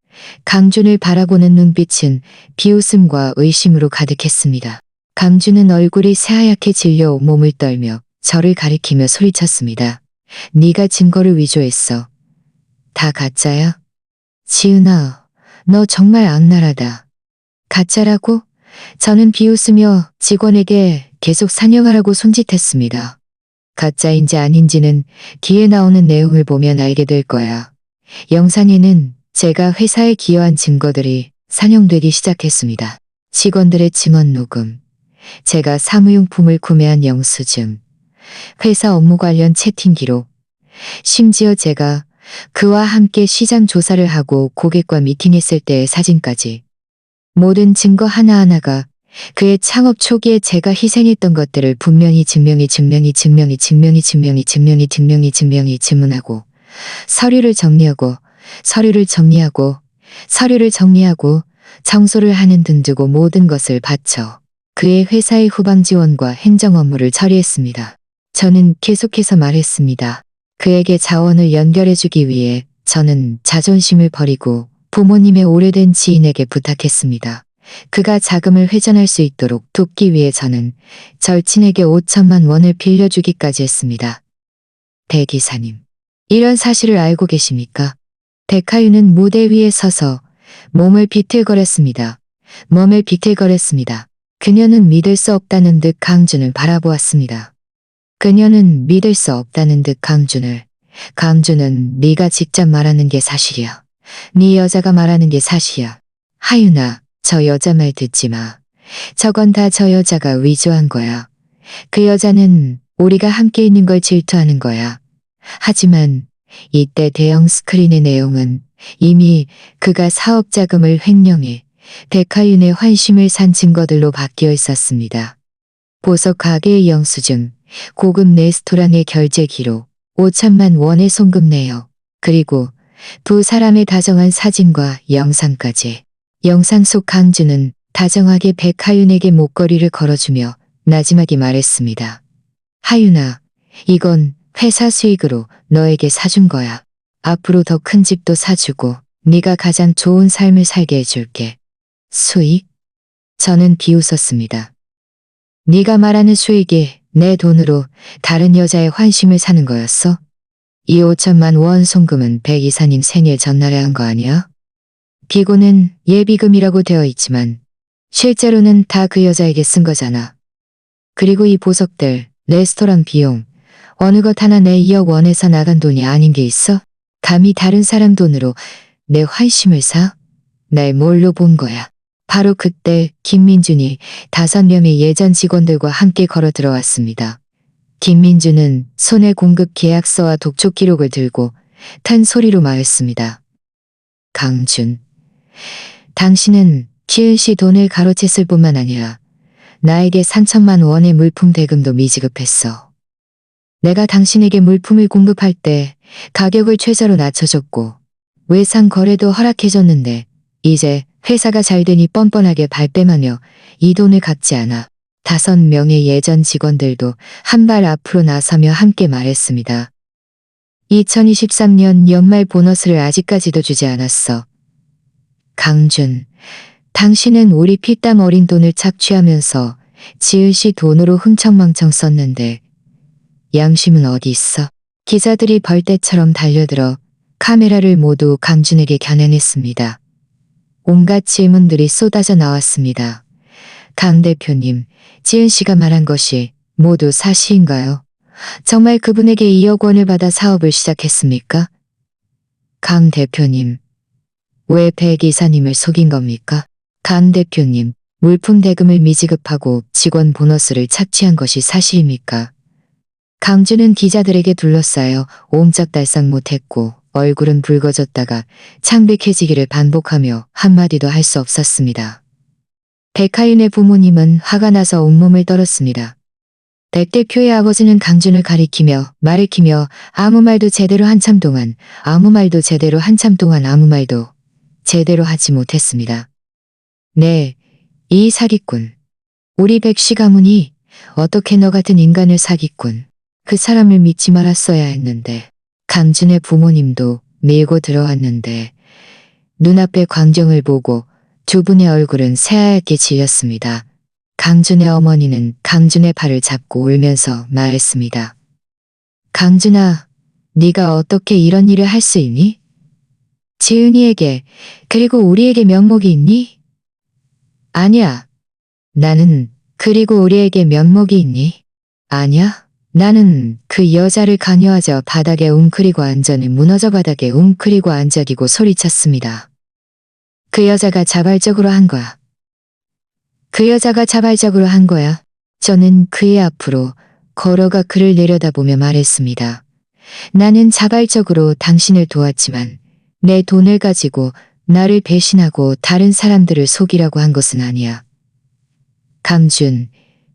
강준을 바라보는 눈빛은 비웃음과 의심으로 가득했습니다. 강준은 얼굴이 새하얗게 질려 몸을 떨며 저를 가리키며 소리쳤습니다. 네가 증거를 위조했어. 다 가짜야? 지은아, 너 정말 악랄하다. 가짜라고? 저는 비웃으며 직원에게 계속 사냥하라고 손짓했습니다. 가짜인지 아닌지는 뒤에 나오는 내용을 보면 알게 될 거야. 영상에는 제가 회사에 기여한 증거들이 산용되기 시작했습니다. 직원들의 증언 녹음, 제가 사무용품을 구매한 영수증, 회사 업무 관련 채팅 기록, 심지어 제가 그와 함께 시장 조사를 하고 고객과 미팅했을 때의 사진까지. 모든 증거 하나하나가 그의 창업 초기에 제가 희생했던 것들을 분명히 증명하고 서류를 정리하고 청소를 하는 등 두고 모든 것을 바쳐 그의 회사의 후방 지원과 행정 업무를 처리했습니다. 저는 계속해서 말했습니다. 그에게 자원을 연결해주기 위해 저는 자존심을 버리고 부모님의 오래된 지인에게 부탁했습니다. 그가 자금을 회전할 수 있도록 돕기 위해 저는 절친에게 5천만 원을 빌려주기까지 했습니다. 대기사님, 이런 사실을 알고 계십니까? 백하윤은 무대 위에 서서 몸을 비틀거렸습니다. 그녀는 믿을 수 없다는 듯 강준을 바라보았습니다. 강준은 네가 직접 말하는 게 사실이야. 네 여자가 말하는 게 사실이야. 하윤아, 저 여자 말 듣지 마. 저건 다 저 여자가 위조한 거야. 그 여자는 우리가 함께 있는 걸 질투하는 거야. 하지만 이때 대형 스크린의 내용은 이미 그가 사업 자금을 횡령해 백하윤의 환심을 산 증거들로 바뀌어 있었습니다. 보석 가게의 영수증, 고급 레스토랑의 결제 기록, 5천만 원의 송금 내역, 그리고 두 사람의 다정한 사진과 영상까지. 영상 속 강준은 다정하게 백하윤에게 목걸이를 걸어주며 나지막이 말했습니다. 하윤아, 이건 회사 수익으로 너에게 사준 거야. 앞으로 더 큰 집도 사주고 네가 가장 좋은 삶을 살게 해줄게. 수익? 저는 비웃었습니다. 네가 말하는 수익이 내 돈으로 다른 여자의 환심을 사는 거였어? 이 5천만 원 송금은 백 이사님 생일 전날에 한 거 아니야? 비고는 예비금이라고 되어 있지만 실제로는 다 그 여자에게 쓴 거잖아. 그리고 이 보석들, 레스토랑 비용, 어느 것 하나 내 2억 원에서 나간 돈이 아닌 게 있어? 감히 다른 사람 돈으로 내 환심을 사? 날 뭘로 본 거야? 바로 그때 김민준이 5명의 예전 직원들과 함께 걸어 들어왔습니다. 김민준은 손에 공급 계약서와 독촉 기록을 들고 탄 소리로 말했습니다. 강준, 당신은 지은 씨 돈을 가로챘을 뿐만 아니라 나에게 3천만 원의 물품 대금도 미지급했어. 내가 당신에게 물품을 공급할 때 가격을 최저로 낮춰줬고 외상 거래도 허락해줬는데 이제 회사가 잘 되니 뻔뻔하게 발뺌하며 이 돈을 갚지 않아. 5명의 예전 직원들도 한 발 앞으로 나서며 함께 말했습니다. 2023년 연말 보너스를 아직까지도 주지 않았어. 강준, 당신은 우리 피땀 어린 돈을 착취하면서 지은 씨 돈으로 흥청망청 썼는데 양심은 어디 있어? 기자들이 벌떼처럼 달려들어 카메라를 모두 강준에게 겨냥했습니다. 온갖 질문들이 쏟아져 나왔습니다. 강 대표님, 지은 씨가 말한 것이 모두 사실인가요? 정말 그분에게 2억 원을 받아 사업을 시작했습니까? 강 대표님, 왜 배 기사님을 속인 겁니까? 강 대표님, 물품 대금을 미지급하고 직원 보너스를 착취한 것이 사실입니까? 강준은 기자들에게 둘러싸여 옴짝달싹 못했고 얼굴은 붉어졌다가 창백해지기를 반복하며 한마디도 할 수 없었습니다. 백하윤의 부모님은 화가 나서 온몸을 떨었습니다. 백 대표의 아버지는 강준을 가리키며 말리키며 아무 말도 제대로 한참 동안 아무 말도 제대로 하지 못했습니다. 네, 이 사기꾼. 우리 백씨 가문이 어떻게 너 같은 인간을 사기꾼. 그 사람을 믿지 말았어야 했는데. 강준의 부모님도 밀고 들어왔는데 눈앞의 광경을 보고 두 분의 얼굴은 새하얗게 질렸습니다. 강준의 어머니는 강준의 팔을 잡고 울면서 말했습니다. 강준아, 네가 어떻게 이런 일을 할 수 있니? 지은이에게 그리고 우리에게 면목이 있니? 아니야. 나는 그리고 우리에게 면목이 있니? 아니야. 나는 그 여자를 강요하자 바닥에 웅크리고 앉아는 무너져 바닥에 웅크리고 앉아기고 소리쳤습니다. 그 여자가 자발적으로 한 거야. 그 여자가 자발적으로 한 거야. 저는 그의 앞으로 걸어가 그를 내려다보며 말했습니다. 나는 자발적으로 당신을 도왔지만 내 돈을 가지고 나를 배신하고 다른 사람들을 속이라고 한 것은 아니야. 강준,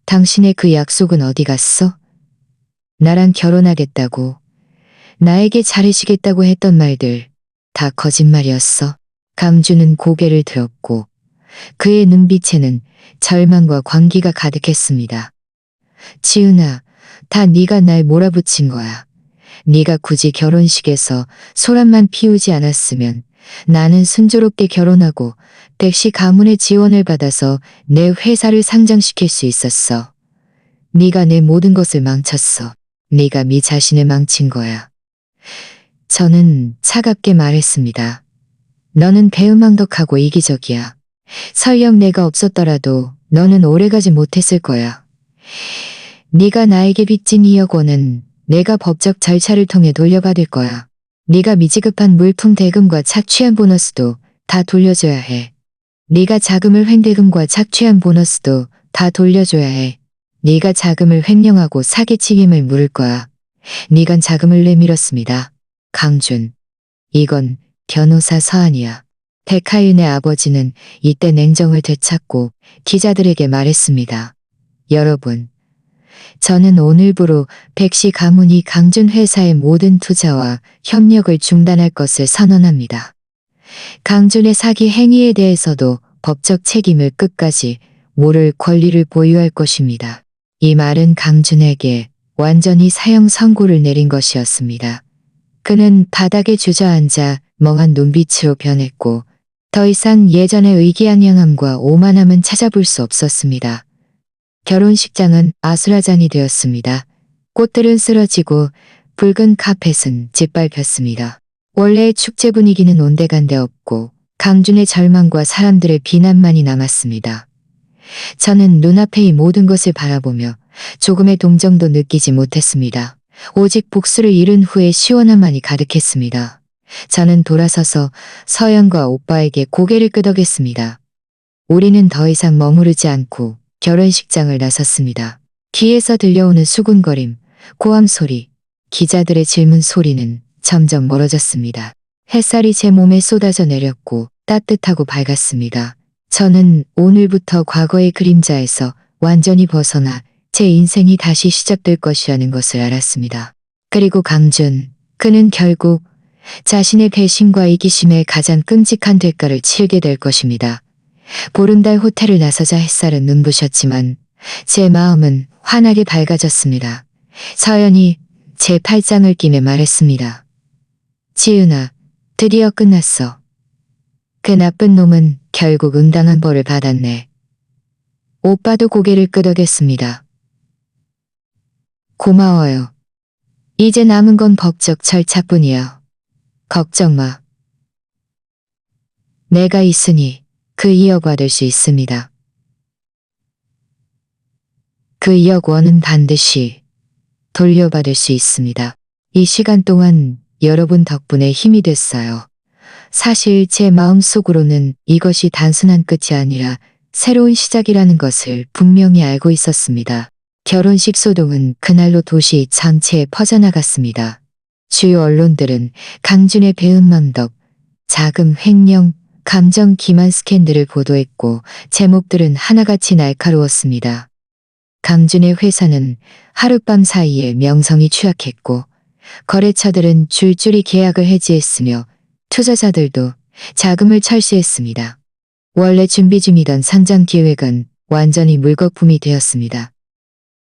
당신의 그 약속은 어디 갔어? 나랑 결혼하겠다고, 나에게 잘해주겠다고 했던 말들 다 거짓말이었어. 강준은 고개를 들었고 그의 눈빛에는 절망과 광기가 가득했습니다. 지은아, 다 네가 날 몰아붙인 거야. 네가 굳이 결혼식에서 소란만 피우지 않았으면 나는 순조롭게 결혼하고 백씨 가문의 지원을 받아서 내 회사를 상장시킬 수 있었어. 네가 내 모든 것을 망쳤어. 네가 네 자신을 망친 거야. 저는 차갑게 말했습니다. 너는 배은망덕하고 이기적이야. 설령 내가 없었더라도 너는 오래가지 못했을 거야. 네가 나에게 빚진 2억 원은 내가 법적 절차를 통해 돌려받을 거야. 네가 미지급한 물품 대금과 착취한 보너스도 다 돌려줘야 해. 네가 자금을 횡대금과 착취한 보너스도 다 돌려줘야 해. 네가 자금을 횡령하고 사기치김을 물을 거야. 네가 자금을 내밀었습니다. 강준. 이건 변호사 서한이야. 백하윤의 아버지는 이때 냉정을 되찾고 기자들에게 말했습니다. 여러분, 저는 오늘부로 백씨 가문이 강준 회사의 모든 투자와 협력을 중단할 것을 선언합니다. 강준의 사기 행위에 대해서도 법적 책임을 끝까지 물을 권리를 보유할 것입니다. 이 말은 강준에게 완전히 사형 선고를 내린 것이었습니다. 그는 바닥에 주저앉아 멍한 눈빛으로 변했고 더 이상 예전의 의기양양함과 오만함은 찾아볼 수 없었습니다. 결혼식장은 아수라장이 되었습니다. 꽃들은 쓰러지고 붉은 카펫은 짓밟혔습니다. 원래의 축제 분위기는 온데간데 없고 강준의 절망과 사람들의 비난만이 남았습니다. 저는 눈앞에 이 모든 것을 바라보며 조금의 동정도 느끼지 못했습니다. 오직 복수를 이룬 후에 시원함만이 가득했습니다. 저는 돌아서서 서연과 오빠에게 고개를 끄덕였습니다. 우리는 더 이상 머무르지 않고 결혼식장을 나섰습니다. 귀에서 들려오는 수군거림, 고함 소리, 기자들의 질문 소리는 점점 멀어졌습니다. 햇살이 제 몸에 쏟아져 내렸고 따뜻하고 밝았습니다. 저는 오늘부터 과거의 그림자에서 완전히 벗어나 제 인생이 다시 시작될 것이라는 것을 알았습니다. 그리고 강준, 그는 결국 자신의 배신과 이기심에 가장 끔찍한 대가를 치르게 될 것입니다. 보름달 호텔을 나서자 햇살은 눈부셨지만 제 마음은 환하게 밝아졌습니다. 서연이 제 팔짱을 끼며 말했습니다. 지은아, 드디어 끝났어. 그 나쁜 놈은 결국 응당한 벌을 받았네. 오빠도 고개를 끄덕였습니다. 고마워요. 이제 남은 건 법적 절차뿐이야. 걱정 마. 내가 있으니 그 2억 받을 수 있습니다. 그 2억 원은 반드시 돌려받을 수 있습니다. 이 시간 동안 여러분 덕분에 힘이 됐어요. 사실 제 마음속으로는 이것이 단순한 끝이 아니라 새로운 시작이라는 것을 분명히 알고 있었습니다. 결혼식 소동은 그날로 도시 전체에 퍼져나갔습니다. 주요 언론들은 강준의 배은망덕, 자금 횡령, 감정 기만 스캔들을 보도했고 제목들은 하나같이 날카로웠습니다. 강준의 회사는 하룻밤 사이에 명성이 추락했고 거래처들은 줄줄이 계약을 해지했으며 투자자들도 자금을 철수했습니다. 원래 준비 중이던 상장 계획은 완전히 물거품이 되었습니다.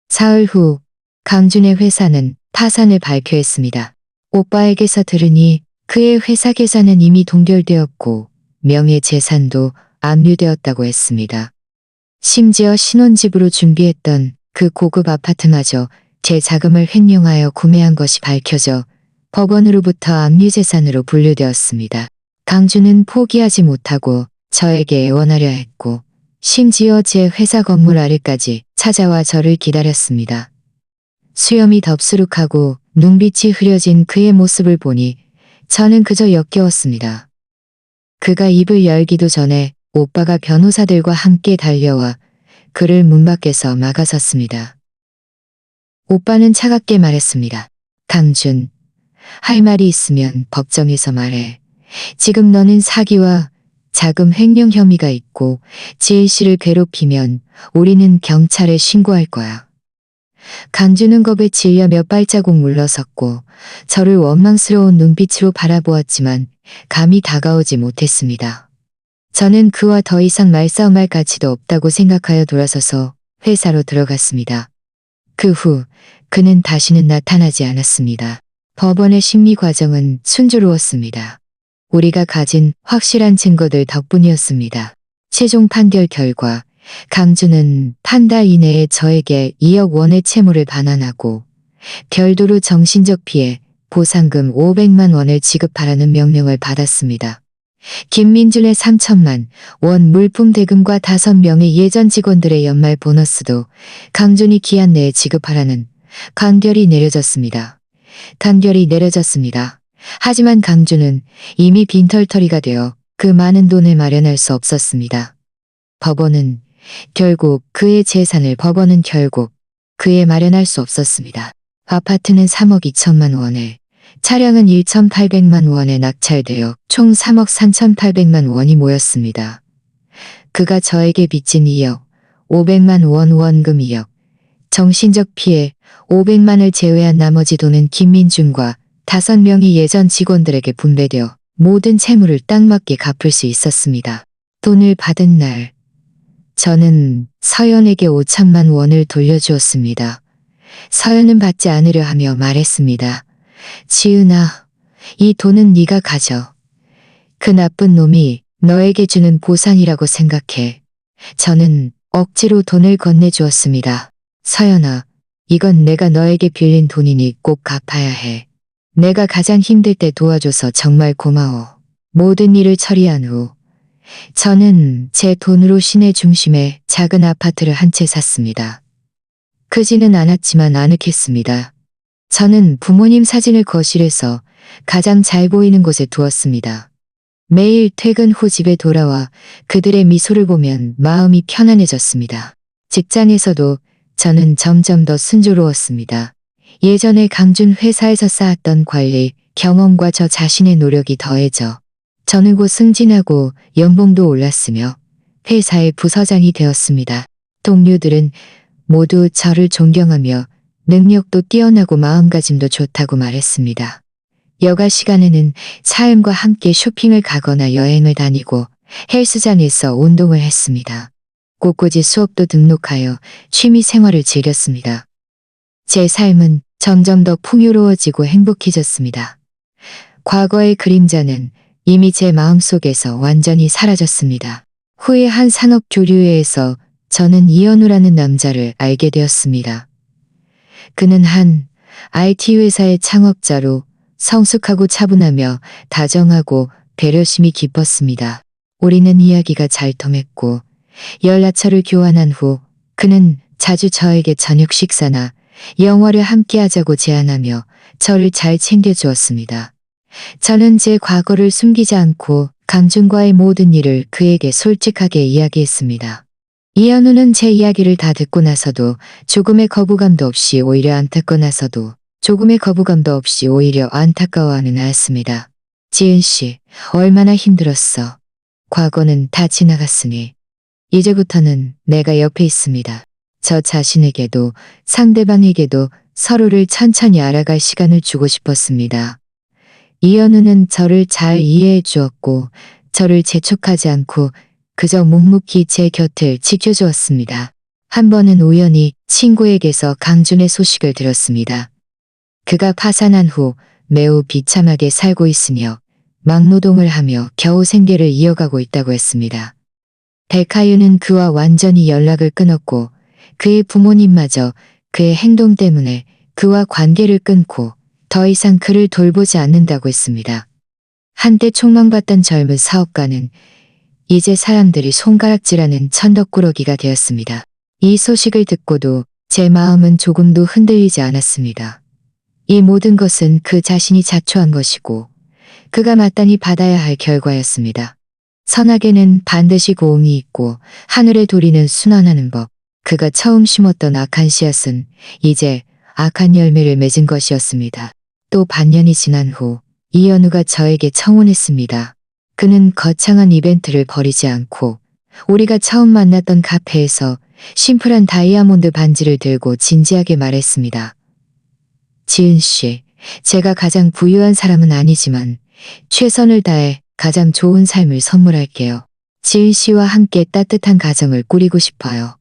사흘 후 강준의 회사는 파산을 발표했습니다. 오빠에게서 들으니 그의 회사 계좌는 이미 동결되었고 명예재산도 압류되었다고 했습니다. 심지어 신혼집으로 준비했던 그 고급 아파트마저 제 자금을 횡령하여 구매한 것이 밝혀져 법원으로부터 압류재산으로 분류되었습니다. 강준은 포기하지 못하고 저에게 애원하려 했고 심지어 제 회사 건물 아래까지 찾아와 저를 기다렸습니다. 수염이 덥수룩하고 눈빛이 흐려진 그의 모습을 보니 저는 그저 역겨웠습니다. 그가 입을 열기도 전에 오빠가 변호사들과 함께 달려와 그를 문 밖에서 막아섰습니다. 오빠는 차갑게 말했습니다. 강준, 할 말이 있으면 법정에서 말해. 지금 너는 사기와 자금 횡령 혐의가 있고 지혜 씨를 괴롭히면 우리는 경찰에 신고할 거야. 강준은 겁에 질려 몇 발자국 물러섰고 저를 원망스러운 눈빛으로 바라보았지만 감히 다가오지 못했습니다. 저는 그와 더 이상 말싸움할 가치도 없다고 생각하여 돌아서서 회사로 들어갔습니다. 그 후 그는 다시는 나타나지 않았습니다. 법원의 심리 과정은 순조로웠습니다. 우리가 가진 확실한 증거들 덕분이었습니다. 최종 판결 결과 강준은 한 달 이내에 저에게 2억 원의 채무를 반환하고 별도로 정신적 피해 보상금 500만 원을 지급하라는 명령을 받았습니다. 김민준의 3천만 원 물품 대금과 5명의 예전 직원들의 연말 보너스도 강준이 기한 내에 지급하라는 간결이 내려졌습니다. 하지만 강준은 이미 빈털터리가 되어 그 많은 돈을 마련할 수 없었습니다. 법원은 결국 그의 마련할 수 없었습니다. 아파트는 3억 2천만 원에, 차량은 1,800만 원에 낙찰되어 총 3억 3,800만 원이 모였습니다. 그가 저에게 빚진 2억, 500만 원 원금 2억, 정신적 피해 500만을 제외한 나머지 돈은 김민준과 5명의 예전 직원들에게 분배되어 모든 채무를 딱 맞게 갚을 수 있었습니다. 돈을 받은 날, 저는 서연에게 5천만 원을 돌려주었습니다. 서연은 받지 않으려 하며 말했습니다. 지은아, 이 돈은 네가 가져. 그 나쁜 놈이 너에게 주는 보상이라고 생각해. 저는 억지로 돈을 건네주었습니다. 서연아, 이건 내가 너에게 빌린 돈이니 꼭 갚아야 해. 내가 가장 힘들 때 도와줘서 정말 고마워. 모든 일을 처리한 후 저는 제 돈으로 시내 중심에 작은 아파트를 한 채 샀습니다. 크지는 않았지만 아늑했습니다. 저는 부모님 사진을 거실에서 가장 잘 보이는 곳에 두었습니다. 매일 퇴근 후 집에 돌아와 그들의 미소를 보면 마음이 편안해졌습니다. 직장에서도 저는 점점 더 순조로웠습니다. 예전에 강준 회사에서 쌓았던 관리, 경험과 저 자신의 노력이 더해져 저는 곧 승진하고 연봉도 올랐으며 회사의 부서장이 되었습니다. 동료들은 모두 저를 존경하며 능력도 뛰어나고 마음가짐도 좋다고 말했습니다. 여가 시간에는 차음과 함께 쇼핑을 가거나 여행을 다니고 헬스장에서 운동을 했습니다. 곳곳이 수업도 등록하여 취미 생활을 즐겼습니다. 제 삶은 점점 더 풍요로워지고 행복해졌습니다. 과거의 그림자는 이미 제 마음속에서 완전히 사라졌습니다. 후에 한 산업 교류회에서 저는 이현우라는 남자를 알게 되었습니다. 그는 한 IT 회사의 창업자로 성숙하고 차분하며 다정하고 배려심이 깊었습니다. 우리는 이야기가 잘 통했고 연락처를 교환한 후 그는 자주 저에게 저녁 식사나 영화를 함께 하자고 제안하며 저를 잘 챙겨주었습니다. 저는 제 과거를 숨기지 않고 강준과의 모든 일을 그에게 솔직하게 이야기했습니다. 이현우는 제 이야기를 다 듣고 나서도 조금의 거부감도 없이 오히려 안타까워하는 않았습니다. 지은 씨, 얼마나 힘들었어. 과거는 다 지나갔으니 이제부터는 내가 옆에 있습니다. 저 자신에게도 상대방에게도 서로를 천천히 알아갈 시간을 주고 싶었습니다. 이현우는 저를 잘 이해해 주었고 저를 재촉하지 않고 그저 묵묵히 제 곁을 지켜주었습니다. 한 번은 우연히 친구에게서 강준의 소식을 들었습니다. 그가 파산한 후 매우 비참하게 살고 있으며 막노동을 하며 겨우 생계를 이어가고 있다고 했습니다. 백하유는 그와 완전히 연락을 끊었고 그의 부모님마저 그의 행동 때문에 그와 관계를 끊고 더 이상 그를 돌보지 않는다고 했습니다. 한때 촉망받던 젊은 사업가는 이제 사람들이 손가락질하는 천덕꾸러기가 되었습니다. 이 소식을 듣고도 제 마음은 조금도 흔들리지 않았습니다. 이 모든 것은 그 자신이 자초한 것이고 그가 마땅히 받아야 할 결과였습니다. 선악에는 반드시 고음이 있고 하늘의 도리는 순환하는 법. 그가 처음 심었던 악한 씨앗은 이제 악한 열매를 맺은 것이었습니다. 또 반년이 지난 후 이현우가 저에게 청혼했습니다. 그는 거창한 이벤트를 벌이지 않고 우리가 처음 만났던 카페에서 심플한 다이아몬드 반지를 들고 진지하게 말했습니다. 지은 씨, 제가 가장 부유한 사람은 아니지만 최선을 다해 가장 좋은 삶을 선물할게요. 지은 씨와 함께 따뜻한 가정을 꾸리고 싶어요.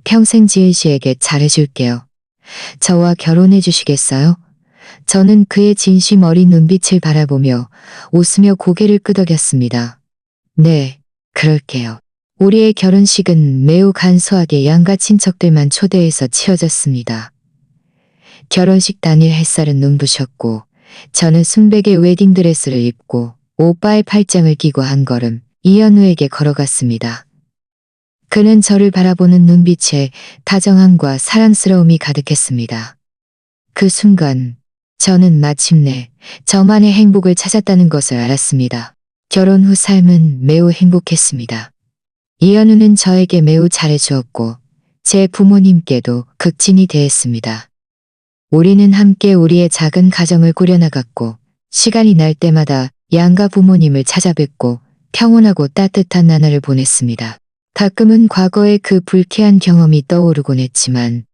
평생 지은 씨에게 잘해줄게요. 저와 결혼해 주시겠어요? 저는 그의 진심 어린 눈빛을 바라보며 웃으며 고개를 끄덕였습니다. 네, 그럴게요. 우리의 결혼식은 매우 간소하게 양가 친척들만 초대해서 치러졌습니다. 결혼식 당일 햇살은 눈부셨고 저는 순백의 웨딩드레스를 입고 오빠의 팔짱을 끼고 한 걸음 이현우에게 걸어갔습니다. 그는 저를 바라보는 눈빛에 다정함과 사랑스러움이 가득했습니다. 그 순간 저는 마침내 저만의 행복을 찾았다는 것을 알았습니다. 결혼 후 삶은 매우 행복했습니다. 이현우는 저에게 매우 잘해주었고 제 부모님께도 극진히 대했습니다. 우리는 함께 우리의 작은 가정을 꾸려나갔고 시간이 날 때마다 양가 부모님을 찾아뵙고 평온하고 따뜻한 나날을 보냈습니다. 가끔은 과거의 그 불쾌한 경험이 떠오르곤 했지만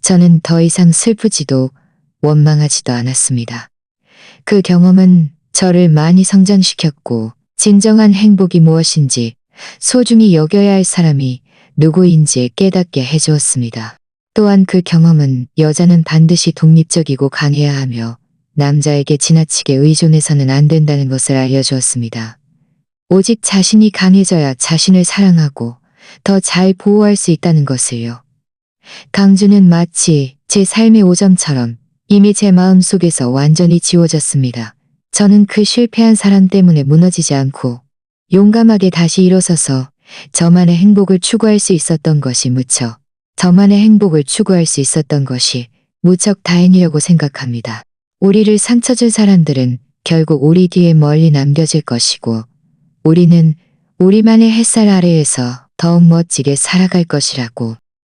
저는 더 이상 슬프지도 원망하지도 않았습니다. 그 경험은 저를 많이 성장시켰고 진정한 행복이 무엇인지 소중히 여겨야 할 사람이 누구인지 깨닫게 해주었습니다. 또한 그 경험은 여자는 반드시 독립적이고 강해야 하며 남자에게 지나치게 의존해서는 안 된다는 것을 알려주었습니다. 오직 자신이 강해져야 자신을 사랑하고 더 잘 보호할 수 있다는 것을요. 강준은 마치 제 삶의 오점처럼 이미 제 마음속에서 완전히 지워졌습니다. 저는 그 실패한 사람 때문에 무너지지 않고 용감하게 다시 일어서서 저만의 행복을 추구할 수 있었던 것이 무척 다행이라고 생각합니다. 우리를 상처 준 사람들은 결국 우리 뒤에 멀리 남겨질 것이고 우리는 우리만의 햇살 아래에서 더욱 멋지게 살아갈 것이라고